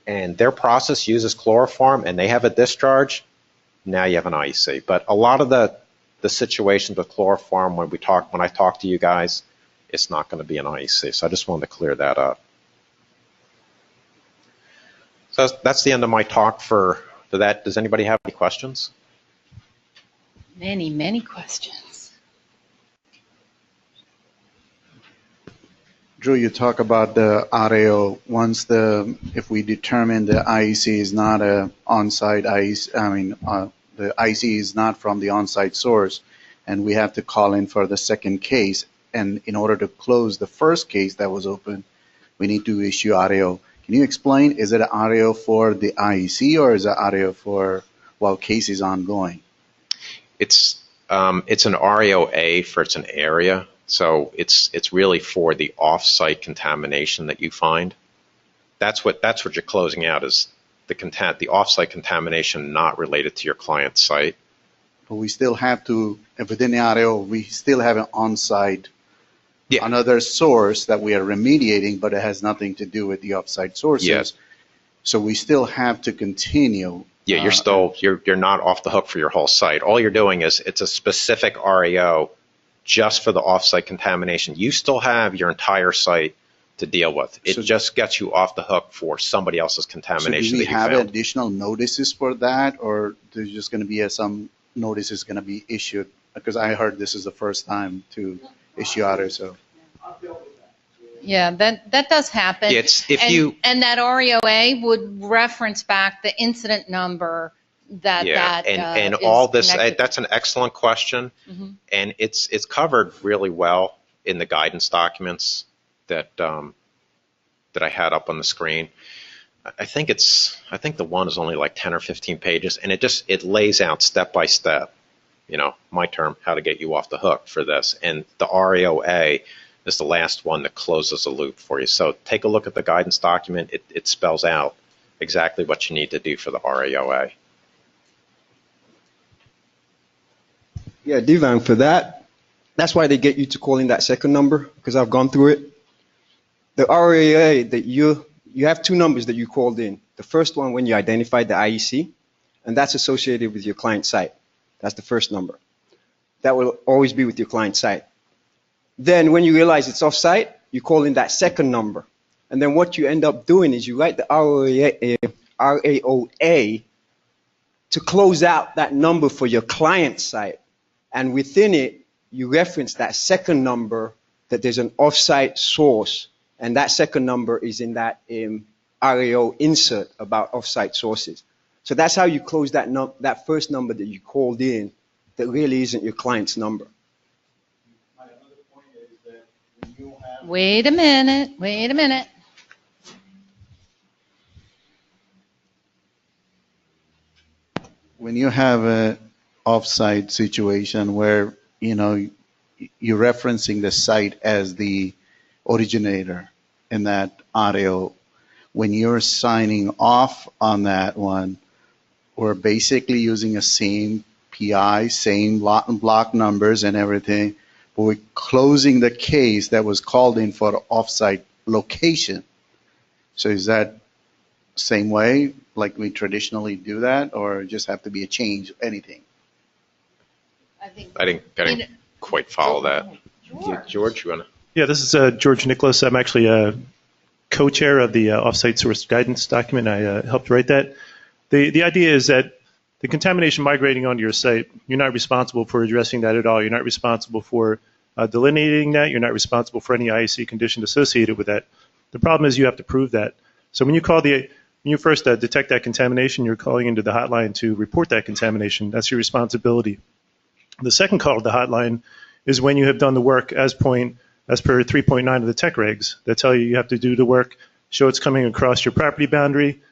and their process uses chloroform and they have a discharge, now you have an IEC. But a lot of the situations with chloroform, when I talk to you guys, it's not going to be an IEC. So I just wanted to clear that up. So that's the end of my talk for that. Does anybody have any questions? Many, many questions. Drew, you talk about the RAO. If we determine the IEC is not a on-site IEC, the IEC is not from the on-site source, and we have to call in for the second case. And in order to close the first case that was open, we need to issue RAO. Can you explain, is it an RAO for the IEC or is it RAO for while case is ongoing? It's an RAOA for it's an area, so it's really for the off-site contamination that you find. That's what you're closing out is the off-site contamination not related to your client's site. But we still have to, within the RAO, we still have an on-site, another source that we are remediating, but it has nothing to do with the off-site sources. Yes. So we still have to continue. Yeah, you're not off the hook for your whole site. All you're doing is it's a specific RAO just for the off-site contamination. You still have your entire site to deal with. It just gets you off the hook for somebody else's contamination. So do we have additional notices for that, or there's just going to be some notices going to be issued? Because I heard this is the first time to issue RAO. So. Yeah, that does happen. And that REOA would reference back the incident number and all this. That's an excellent question, and it's covered really well in the guidance documents that I had up on the screen. I think the one is only like 10 or 15 pages, and it lays out step by step, my term, how to get you off the hook for this. And the RAOA is the last one that closes the loop for you. So take a look at the guidance document. It spells out exactly what you need to do for the RAOA. Yeah, Divan, for that's why they get you to call in that second number, because I've gone through it. The RAA that you have two numbers that you called in. The first one when you identified the IEC, and that's associated with your client site. That's the first number. That will always be with your client site. Then when you realize it's off-site, you call in that second number. And then what you end up doing is you write the RAOA to close out that number for your client site. And within it, you reference that second number that there's an off-site source. And that second number is in that RAO insert about off-site sources. So that's how you close that first number that you called in that really isn't your client's number. Wait a minute. When you have an off-site situation where, you're referencing the site as the originator in that RAO, when you're signing off on that one, we're basically using a same PI, same block numbers and everything, but we're closing the case that was called in for off-site location. So is that same way like we traditionally do that, or just have to be a change, anything? I didn't quite follow that. George, you want to? Yeah, this is George Nicholas. I'm actually a co-chair of the Offsite Source Guidance document. I helped write that. The idea is that the contamination migrating onto your site, you're not responsible for addressing that at all. You're not responsible for delineating that. You're not responsible for any IEC condition associated with that. The problem is you have to prove that. So when you first detect that contamination, you're calling into the hotline to report that contamination. That's your responsibility. The second call to the hotline is when you have done the work as per 3.9 of the tech regs that tell you have to do the work, show it's coming across your property boundary,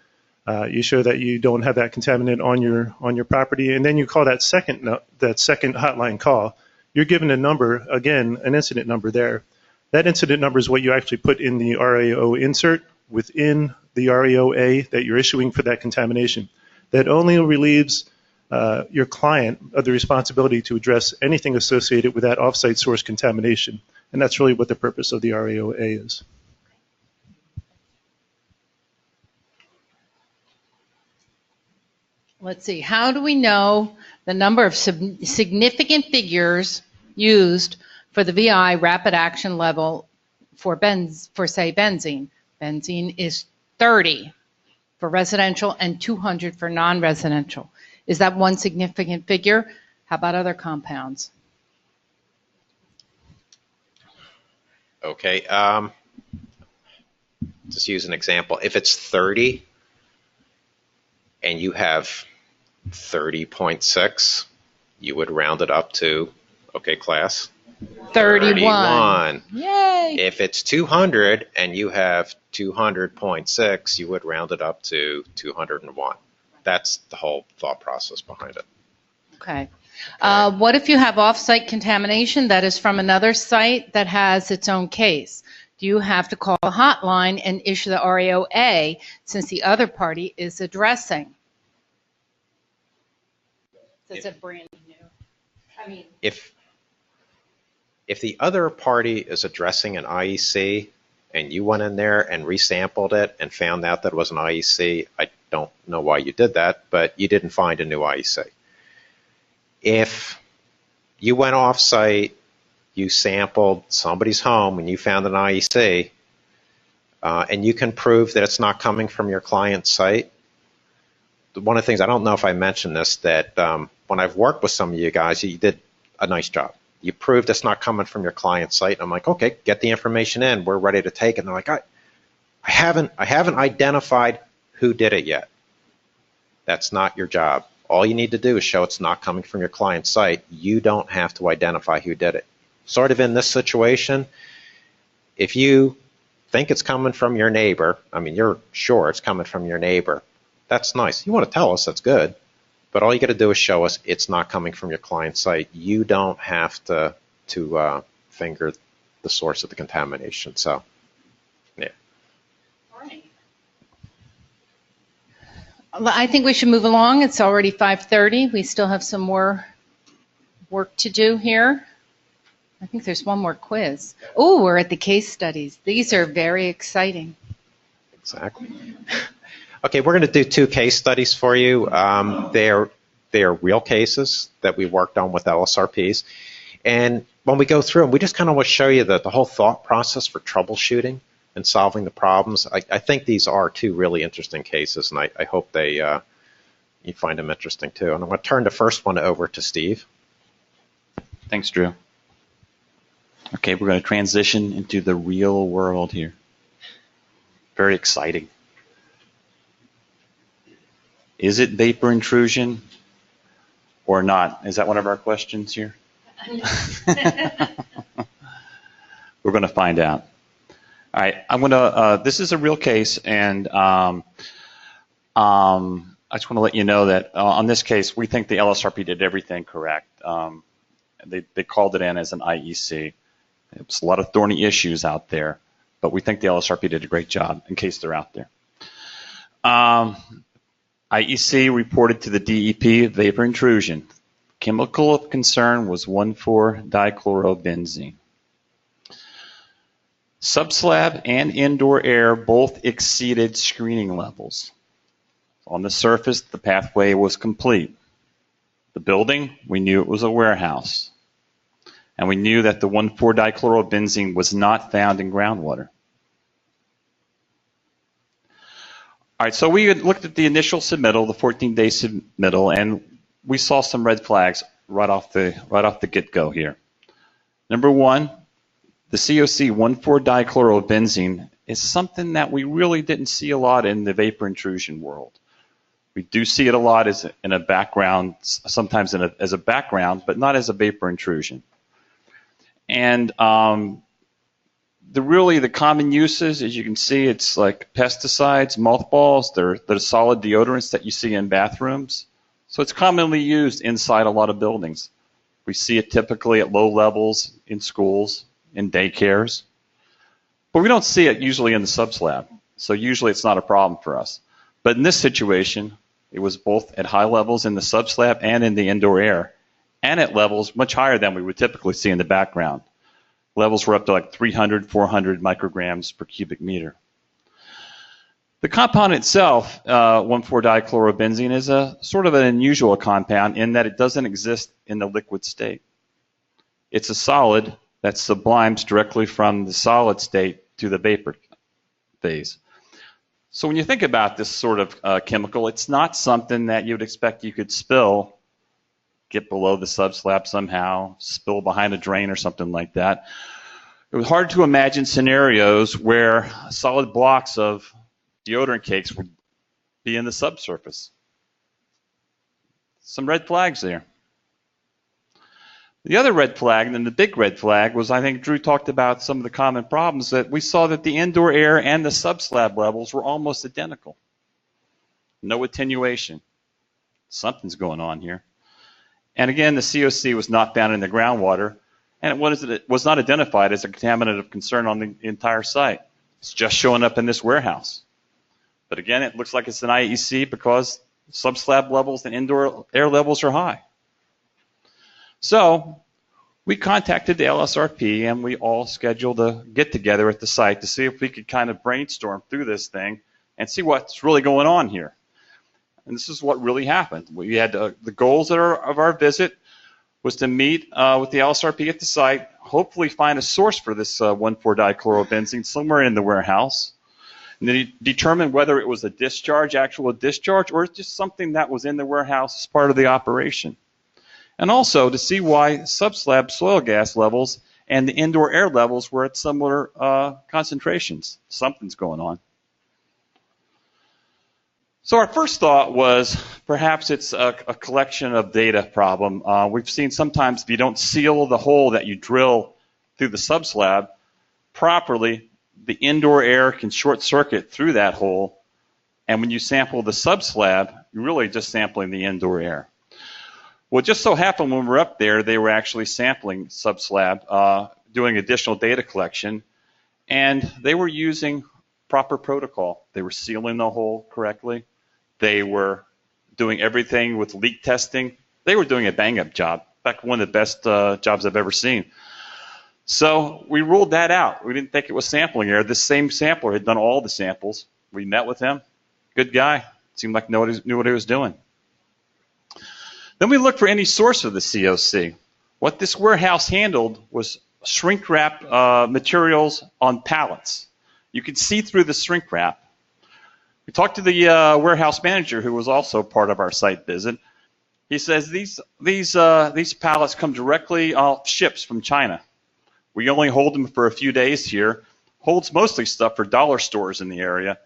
you show that you don't have that contaminant on your property, and then you call that second hotline call. You're given a number, again, an incident number there. That incident number is what you actually put in the RAO insert within the RAOA that you're issuing for that contamination. That only relieves your client of the responsibility to address anything associated with that offsite source contamination. And that's really what the purpose of the RAOA is. Let's see, how do we know the number of significant figures used for the VI rapid action level for say benzene? Benzene is 30 for residential and 200 for non-residential. Is that one significant figure? How about other compounds? Okay. just use an example. If it's 30 and you have 30.6, you would round it up to, okay, class? 31. Yay! If it's 200 and you have 200.6, you would round it up to 201. That's the whole thought process behind it. Okay. What if you have off-site contamination that is from another site that has its own case? Do you have to call a hotline and issue the RAOA since the other party is addressing? It's a brand new. I mean, If the other party is addressing an IEC and you went in there and resampled it and found out that it was an IEC, I don't know why you did that, but you didn't find a new IEC. If you went off-site, you sampled somebody's home and you found an IEC, and you can prove that it's not coming from your client's site. One of the things, I don't know if I mentioned this, that when I've worked with some of you guys, you did a nice job. You proved it's not coming from your client's site. And I'm like, okay, get the information in. We're ready to take it. And they're like, I haven't identified who did it yet. That's not your job. All you need to do is show it's not coming from your client's site. You don't have to identify who did it. Sort of in this situation, if you think it's coming from your neighbor, I mean, you're sure it's coming from your neighbor, that's nice. You want to tell us, that's good. But all you got to do is show us it's not coming from your client's site. You don't have to finger the source of the contamination. So, yeah. all right. Well, I think we should move along. It's already 5:30. We still have some more work to do here. I think there's one more quiz. Oh, we're at the case studies. These are very exciting. Exactly. Okay, we're going to do 2 case studies for you. They're real cases that we worked on with LSRPs. And when we go through them, we just kind of want to show you the whole thought process for troubleshooting and solving the problems. I think these are 2 really interesting cases, and I hope you find them interesting too. And I'm going to turn the first one over to Steve. Thanks, Drew. Okay, we're going to transition into the real world here. Very exciting. Is it vapor intrusion or not? Is that one of our questions here? We're going to find out. All right, I'm going to, this is a real case, and I just want to let you know that on this case, we think the LSRP did everything correct. They called it in as an IEC. There's a lot of thorny issues out there, but we think the LSRP did a great job in case they're out there. IEC reported to the DEP vapor intrusion. Chemical of concern was 1,4-dichlorobenzene. Sub-slab and indoor air both exceeded screening levels. On the surface, the pathway was complete. The building, we knew it was a warehouse. And we knew that the 1,4-dichlorobenzene was not found in groundwater. All right, so we had looked at the initial submittal, the 14-day submittal, and we saw some red flags right off the get-go here. Number one, the COCI 1,4-dichlorobenzene is something that we really didn't see a lot in the vapor intrusion world. We do see it a lot as in a background, sometimes as a background, but not as a vapor intrusion. And the common uses, as you can see, it's like pesticides, mothballs. They're the solid deodorants that you see in bathrooms. So it's commonly used inside a lot of buildings. We see it typically at low levels in schools, in daycares. But we don't see it usually in the sub-slab. So usually it's not a problem for us. But in this situation, it was both at high levels in the sub-slab and in the indoor air, and at levels much higher than we would typically see in the background. Levels were up to like 300, 400 micrograms per cubic meter. The compound itself, 1,4-dichlorobenzene, is a sort of an unusual compound in that it doesn't exist in the liquid state. It's a solid that sublimes directly from the solid state to the vapor phase. So when you think about this sort of chemical, it's not something that you would expect you could spill, get below the sub-slab somehow, spill behind a drain or something like that. It was hard to imagine scenarios where solid blocks of deodorant cakes would be in the subsurface. Some red flags there. The other red flag, and then the big red flag, was I think Drew talked about some of the common problems that we saw that the indoor air and the sub-slab levels were almost identical. No attenuation. Something's going on here. And again, the COC was not found in the groundwater, and it was not identified as a contaminant of concern on the entire site. It's just showing up in this warehouse. But again, it looks like it's an IEC because sub-slab levels and indoor air levels are high. So we contacted the LSRP and we all scheduled a get-together at the site to see if we could kind of brainstorm through this thing and see what's really going on here. And this is what really happened. We had the goals of our visit was to meet with the LSRP at the site, hopefully find a source for this 1,4-dichlorobenzene somewhere in the warehouse, and then determine whether it was a discharge, actual discharge, or just something that was in the warehouse as part of the operation. And also to see why sub-slab soil gas levels and the indoor air levels were at similar concentrations. Something's going on. So our first thought was perhaps it's a collection of data problem. We've seen sometimes if you don't seal the hole that you drill through the sub-slab properly, the indoor air can short circuit through that hole. And when you sample the sub-slab, you're really just sampling the indoor air. Well, it just so happened when we were up there, they were actually sampling sub-slab, doing additional data collection, and they were using proper protocol. They were sealing the hole correctly. They were doing everything with leak testing. They were doing a bang-up job. In fact, one of the best jobs I've ever seen. So we ruled that out. We didn't think it was sampling error. This same sampler had done all the samples. We met with him. Good guy. Seemed like knew what he was doing. Then we looked for any source of the COC. What this warehouse handled was shrink wrap materials on pallets. You could see through the shrink wrap. We talked to the warehouse manager, who was also part of our site visit. He says these pallets come directly off ships from China. We only hold them for a few days here. Holds mostly stuff for dollar stores in the area.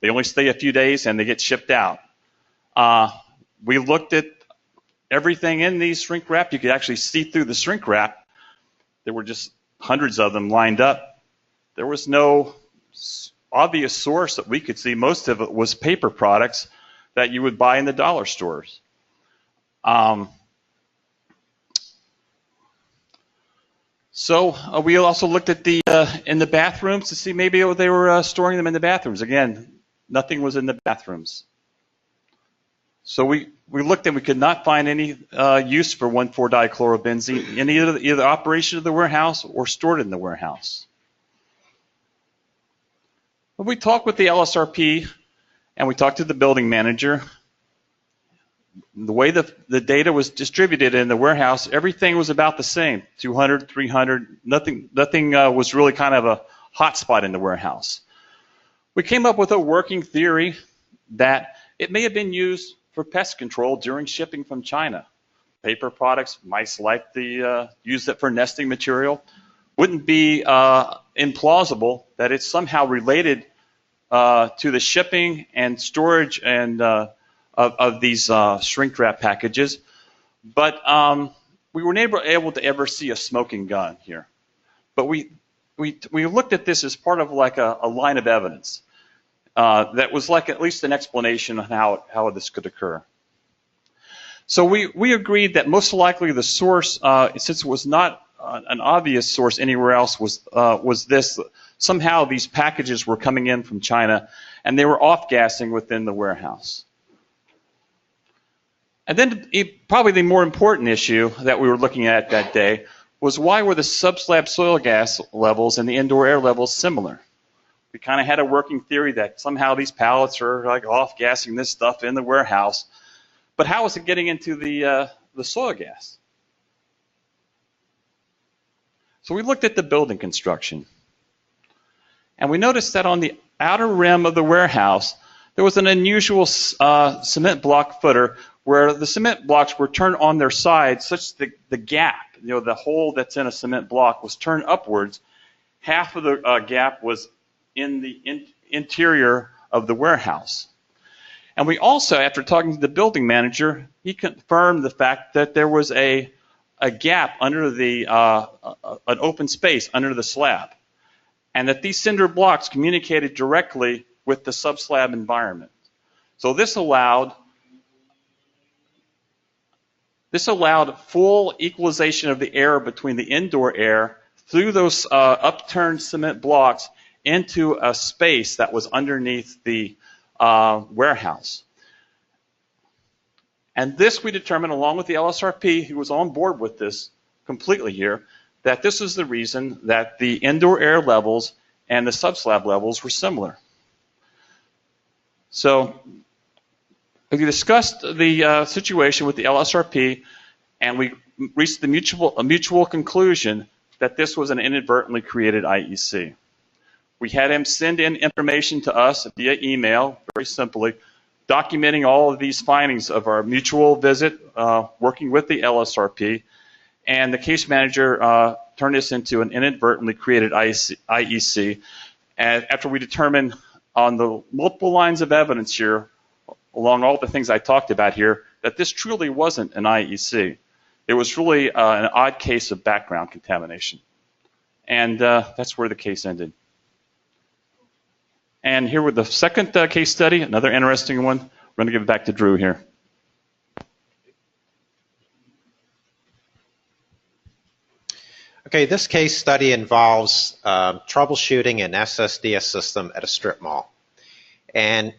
They only stay a few days and they get shipped out. We looked at everything in these shrink wrap. You could actually see through the shrink wrap. There were just hundreds of them lined up. There was no obvious source that we could see. Most of it was paper products that you would buy in the dollar stores. So we also looked at in the bathrooms to see maybe they were storing them in the bathrooms. Again, nothing was in the bathrooms. So we looked and we could not find any use for 1,4-dichlorobenzene in either operation of the warehouse or stored in the warehouse. But we talked with the LSRP and we talked to the building manager. The way the data was distributed in the warehouse, everything was about the same, 200, 300, nothing was really kind of a hot spot in the warehouse. We came up with a working theory that it may have been used for pest control during shipping from China. Paper products, mice like to use it for nesting material. Wouldn't be implausible that it's somehow related to the shipping and storage and of these shrink wrap packages. But we were never able to ever see a smoking gun here. But we looked at this as part of like a line of evidence. That was like at least an explanation on how this could occur. So we agreed that most likely the source, since it was not an obvious source anywhere else, was this. Somehow these packages were coming in from China and they were off-gassing within the warehouse. And then probably the more important issue that we were looking at that day was why were the sub-slab soil gas levels and the indoor air levels similar? We kind of had a working theory that somehow these pallets are like off-gassing this stuff in the warehouse. But how is it getting into the soil gas? So we looked at the building construction. And we noticed that on the outer rim of the warehouse, there was an unusual cement block footer where the cement blocks were turned on their sides such that the gap, the hole that's in a cement block was turned upwards. half of the gap was in the interior of the warehouse. And we also, after talking to the building manager, he confirmed the fact that there was a gap under the, an open space under the slab, and that these cinder blocks communicated directly with the sub-slab environment. So this allowed full equalization of the air between the indoor air through those upturned cement blocks into a space that was underneath the warehouse. And this we determined, along with the LSRP, who was on board with this completely here, that this is the reason that the indoor air levels and the sub-slab levels were similar. So we discussed the situation with the LSRP, and we reached a mutual conclusion that this was an inadvertently created IEC. We had him send in information to us via email, very simply, documenting all of these findings of our mutual visit, working with the LSRP, and the case manager turned this into an inadvertently created IEC. And after we determined on the multiple lines of evidence here, along all the things I talked about here, that this truly wasn't an IEC. It was really an odd case of background contamination. And that's where the case ended. And here with the second case study, another interesting one. We're going to give it back to Drew here. Okay, this case study involves troubleshooting an SSDS system at a strip mall. And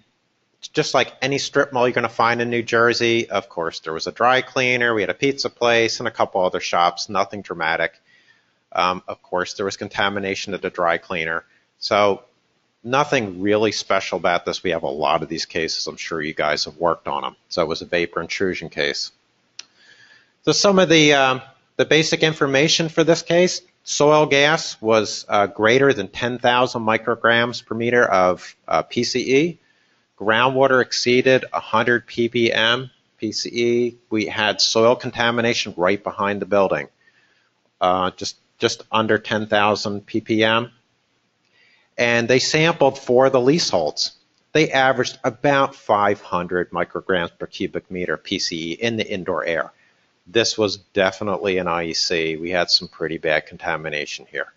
just like any strip mall you're going to find in New Jersey, of course, there was a dry cleaner, we had a pizza place, and a couple other shops, nothing dramatic. Of course, there was contamination at the dry cleaner. So nothing really special about this. We have a lot of these cases. I'm sure you guys have worked on them. So it was a vapor intrusion case. So some of the basic information for this case: soil gas was greater than 10,000 micrograms per meter of PCE. Groundwater exceeded 100 ppm PCE. We had soil contamination right behind the building, just under 10,000 ppm. And they sampled 4 of the leaseholds. They averaged about 500 micrograms per cubic meter PCE in the indoor air. This was definitely an IEC. We had some pretty bad contamination here.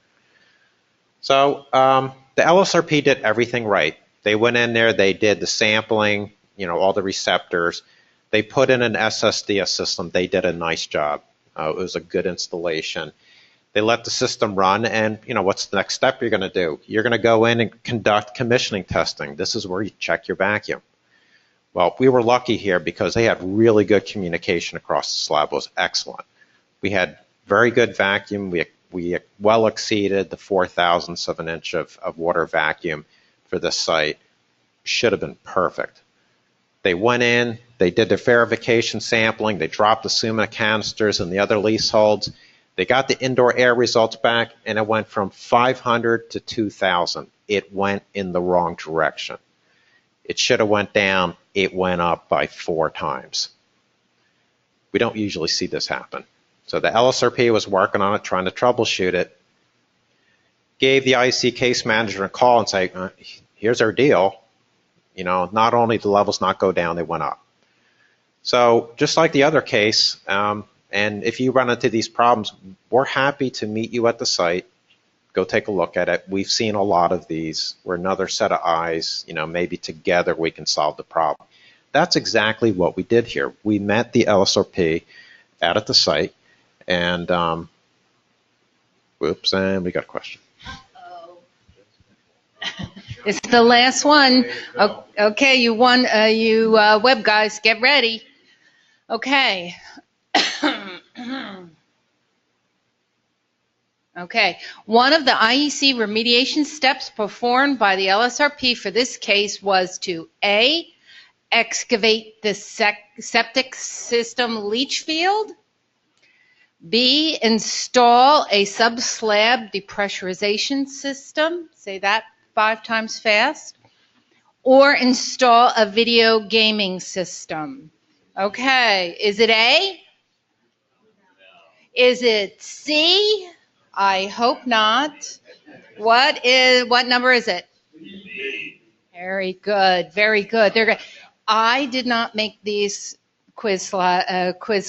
So the LSRP did everything right. They went in there, they did the sampling, all the receptors. They put in an SSDS system. They did a nice job. It was a good installation. They let the system run, and what's the next step you're going to do? You're going to go in and conduct commissioning testing. This is where you check your vacuum. Well, we were lucky here because they had really good communication across the slab. It was excellent. We had very good vacuum. We well exceeded the 4,000ths of an inch of water vacuum for this site. Should have been perfect. They went in, they did their verification sampling, they dropped the Summa canisters and the other leaseholds. They got the indoor air results back, and it went from 500 to 2,000. It went in the wrong direction. It should have went down. It went up by 4 times. We don't usually see this happen. So the LSRP was working on it, trying to troubleshoot it. Gave the IEC case manager a call and say, here's our deal. Not only did the levels not go down, they went up. So just like the other case, and if you run into these problems, we're happy to meet you at the site. Go take a look at it. We've seen a lot of these. We're another set of eyes. Maybe together we can solve the problem. That's exactly what we did here. We met the LSRP out at the site, and whoops, and we got a question. It's the last one. Okay, you web guys, get ready. Okay. Okay. One of the IEC remediation steps performed by the LSRP for this case was to A, excavate the septic system leach field, B, install a sub-slab depressurization system, say that 5 times fast, or install a video gaming system. Okay, is it A? Is it C? I hope not. What number is it? Very good, very good. They're good. I did not make these quiz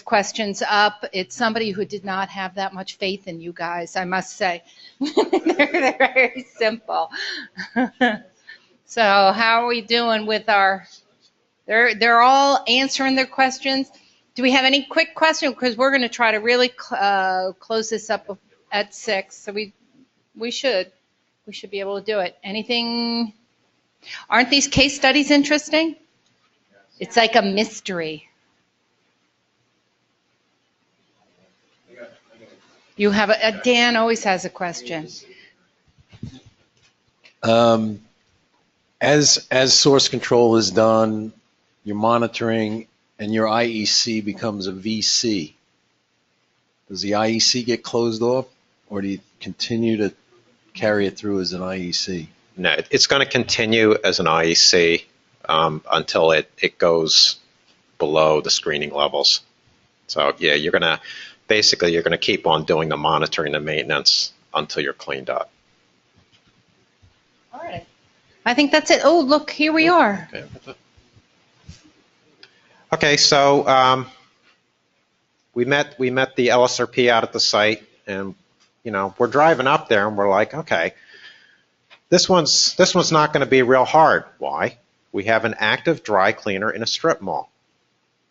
questions up. It's somebody who did not have that much faith in you guys, I must say. they're very simple. So how are we doing with our? They're all answering their questions. Do we have any quick questions? Because we're going to try to really close this up at 6. So we should be able to do it. Anything? Aren't these case studies interesting? It's like a mystery. You have Dan always has a question. As source control is done, you're monitoring, and your IEC becomes a VC. Does the IEC get closed off, or do you continue to carry it through as an IEC? No, it's going to continue as an IEC until it goes below the screening levels. So yeah, you're going to keep on doing the monitoring and maintenance until you're cleaned up. All right. I think that's it. Oh, look, here we are. Okay, so we met the LSRP out at the site, and we're driving up there, and we're like, okay, this one's not going to be real hard. Why? We have an active dry cleaner in a strip mall.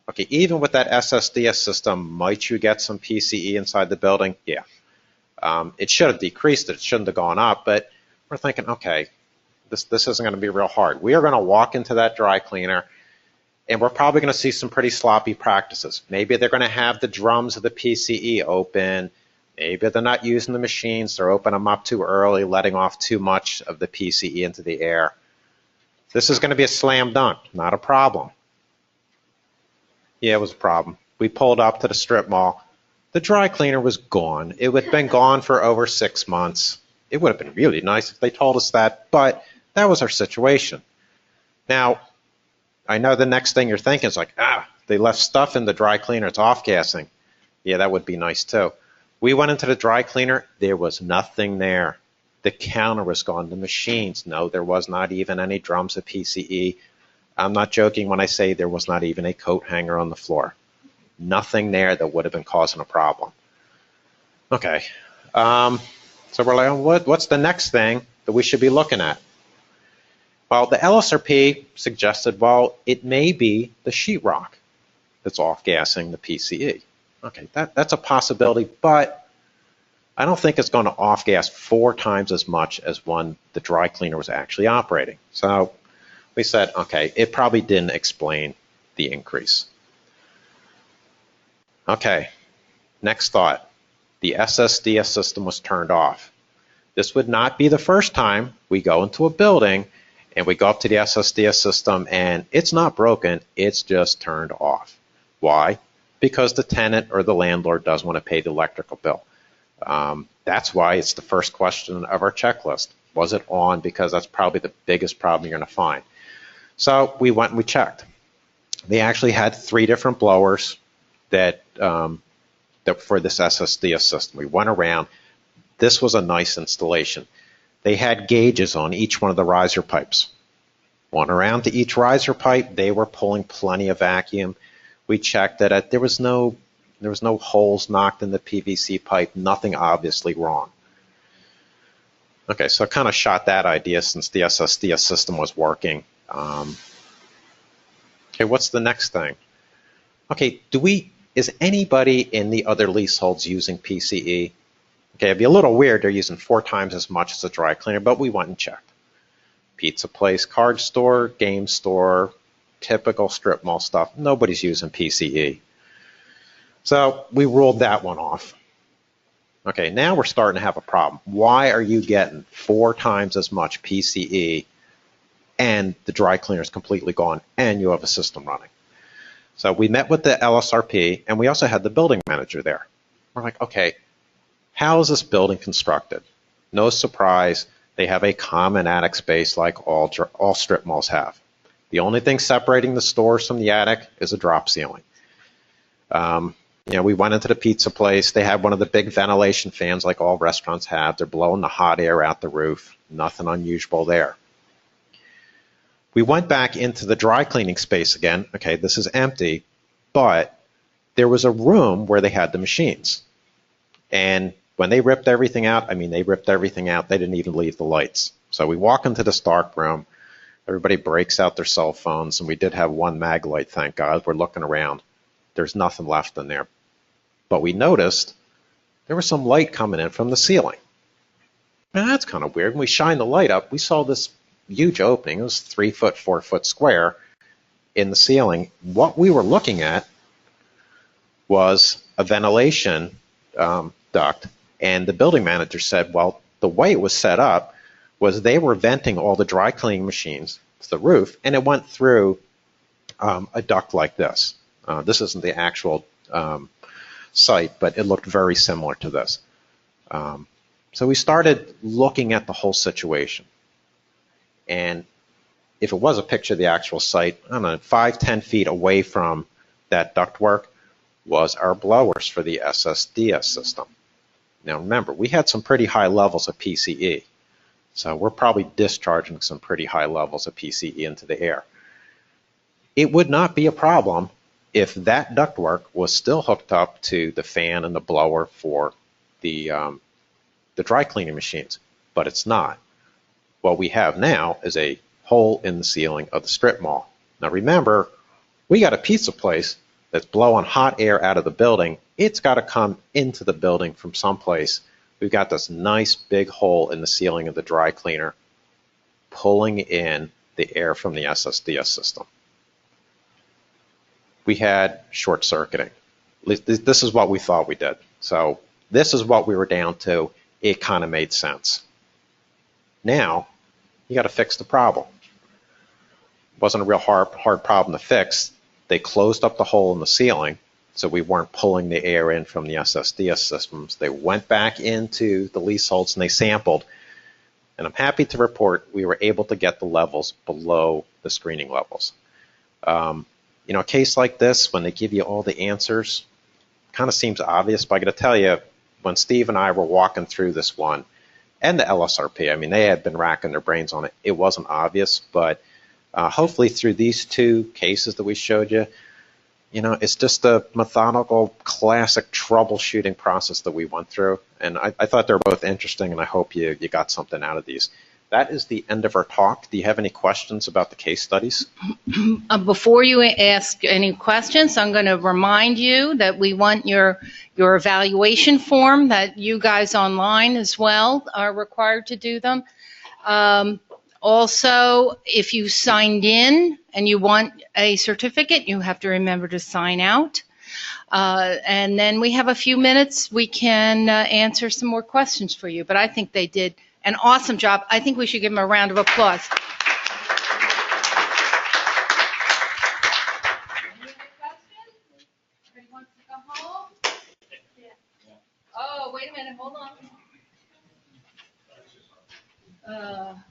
Okay, even with that SSDS system, might you get some PCE inside the building? Yeah. It should have decreased. It shouldn't have gone up, but we're thinking, okay, this isn't going to be real hard. We are going to walk into that dry cleaner, and we're probably going to see some pretty sloppy practices. Maybe they're going to have the drums of the PCE open. Maybe they're not using the machines. They're opening them up too early, letting off too much of the PCE into the air. This is going to be a slam dunk, not a problem. Yeah, it was a problem. We pulled up to the strip mall. The dry cleaner was gone. It had been gone for over 6 months. It would have been really nice if they told us that, but that was our situation. Now, I know the next thing you're thinking is like, they left stuff in the dry cleaner, it's off-gassing. Yeah, that would be nice too. We went into the dry cleaner, there was nothing there. The counter was gone, the machines, no, there was not even any drums of PCE. I'm not joking when I say there was not even a coat hanger on the floor. Nothing there that would have been causing a problem. Okay, so we're like, what's the next thing that we should be looking at? Well, the LSRP suggested, well, it may be the sheetrock that's off-gassing the PCE. Okay, that's a possibility, but I don't think it's going to off-gas 4 times as much as when the dry cleaner was actually operating. So we said, okay, it probably didn't explain the increase. Okay, next thought. The SSDS system was turned off. This would not be the first time we go into a building and we go up to the SSDS system and it's not broken, it's just turned off. Why? Because the tenant or the landlord doesn't want to pay the electrical bill. That's why it's the first question of our checklist. Was it on? Because that's probably the biggest problem you're going to find. So we went and we checked. They actually had 3 different blowers that for this SSDS system. We went around. This was a nice installation. They had gauges on each one of the riser pipes. Went around to each riser pipe. They were pulling plenty of vacuum. We checked that there was no holes knocked in the PVC pipe. Nothing obviously wrong. Okay, so I kind of shot that idea since the SSDS system was working. Okay, what's the next thing? Okay, is anybody in the other leaseholds using PCE? Okay, it'd be a little weird. They're using 4 times as much as a dry cleaner, but we went and checked. Pizza place, card store, game store, typical strip mall stuff. Nobody's using PCE. So we ruled that one off. Okay, now we're starting to have a problem. Why are you getting 4 times as much PCE and the dry cleaner is completely gone and you have a system running? So we met with the LSRP and we also had the building manager there. We're like, okay, how is this building constructed? No surprise, they have a common attic space like all strip malls have. The only thing separating the stores from the attic is a drop ceiling. We went into the pizza place. They had one of the big ventilation fans like all restaurants have. They're blowing the hot air out the roof. Nothing unusual there. We went back into the dry cleaning space again. Okay, this is empty, but there was a room where they had the machines. And when they ripped everything out, they ripped everything out. They didn't even leave the lights. So we walk into this dark room. Everybody breaks out their cell phones, and we did have one mag light, thank God. We're looking around. There's nothing left in there. But we noticed there was some light coming in from the ceiling. Now, that's kind of weird. When we shined the light up, we saw this huge opening. It was 3 foot, 4 foot square in the ceiling. What we were looking at was a ventilation duct, and the building manager said, well, the way it was set up was they were venting all the dry cleaning machines to the roof, and it went through a duct like this. This isn't the actual site, but it looked very similar to this. So we started looking at the whole situation. And if it was a picture of the actual site, 5-10 feet away from that ductwork was our blowers for the SSDS system. Now remember, we had some pretty high levels of PCE. So we're probably discharging some pretty high levels of PCE into the air. It would not be a problem if that ductwork was still hooked up to the fan and the blower for the dry cleaning machines, but it's not. What we have now is a hole in the ceiling of the strip mall. Now remember, we got a pizza place that's blowing hot air out of the building. It's got to come into the building from someplace. We've got this nice big hole in the ceiling of the dry cleaner pulling in the air from the SSDS system. We had short circuiting. This is what we thought we did. So this is what we were down to. It kind of made sense. Now, you got to fix the problem. It wasn't a real hard problem to fix. They closed up the hole in the ceiling, so we weren't pulling the air in from the SSDS systems. They went back into the leaseholds and they sampled. And I'm happy to report we were able to get the levels below the screening levels. A case like this, when they give you all the answers, kind of seems obvious, but I got to tell you, when Steve and I were walking through this one, and the LSRP, they had been racking their brains on it. It wasn't obvious, but hopefully through these two cases that we showed you, it's just a methodical, classic troubleshooting process that we went through. And I thought they were both interesting, and I hope you got something out of these. That is the end of our talk. Do you have any questions about the case studies? Before you ask any questions, I'm going to remind you that we want your evaluation form, that you guys online as well are required to do them. Also, if you signed in and you want a certificate, you have to remember to sign out. And then we have a few minutes. We can answer some more questions for you. But I think they did an awesome job. I think we should give them a round of applause. Oh, wait a minute, hold on.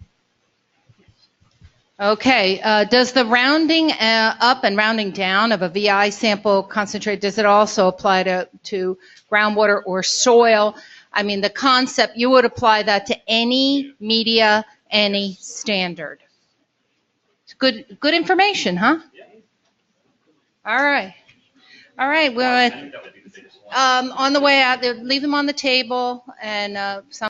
Okay, does the rounding up and rounding down of a VI sample concentrate, does it also apply to groundwater or soil? The concept, you would apply that to any media, any standard. It's good information, huh? All right. All right, on the way out, leave them on the table, and some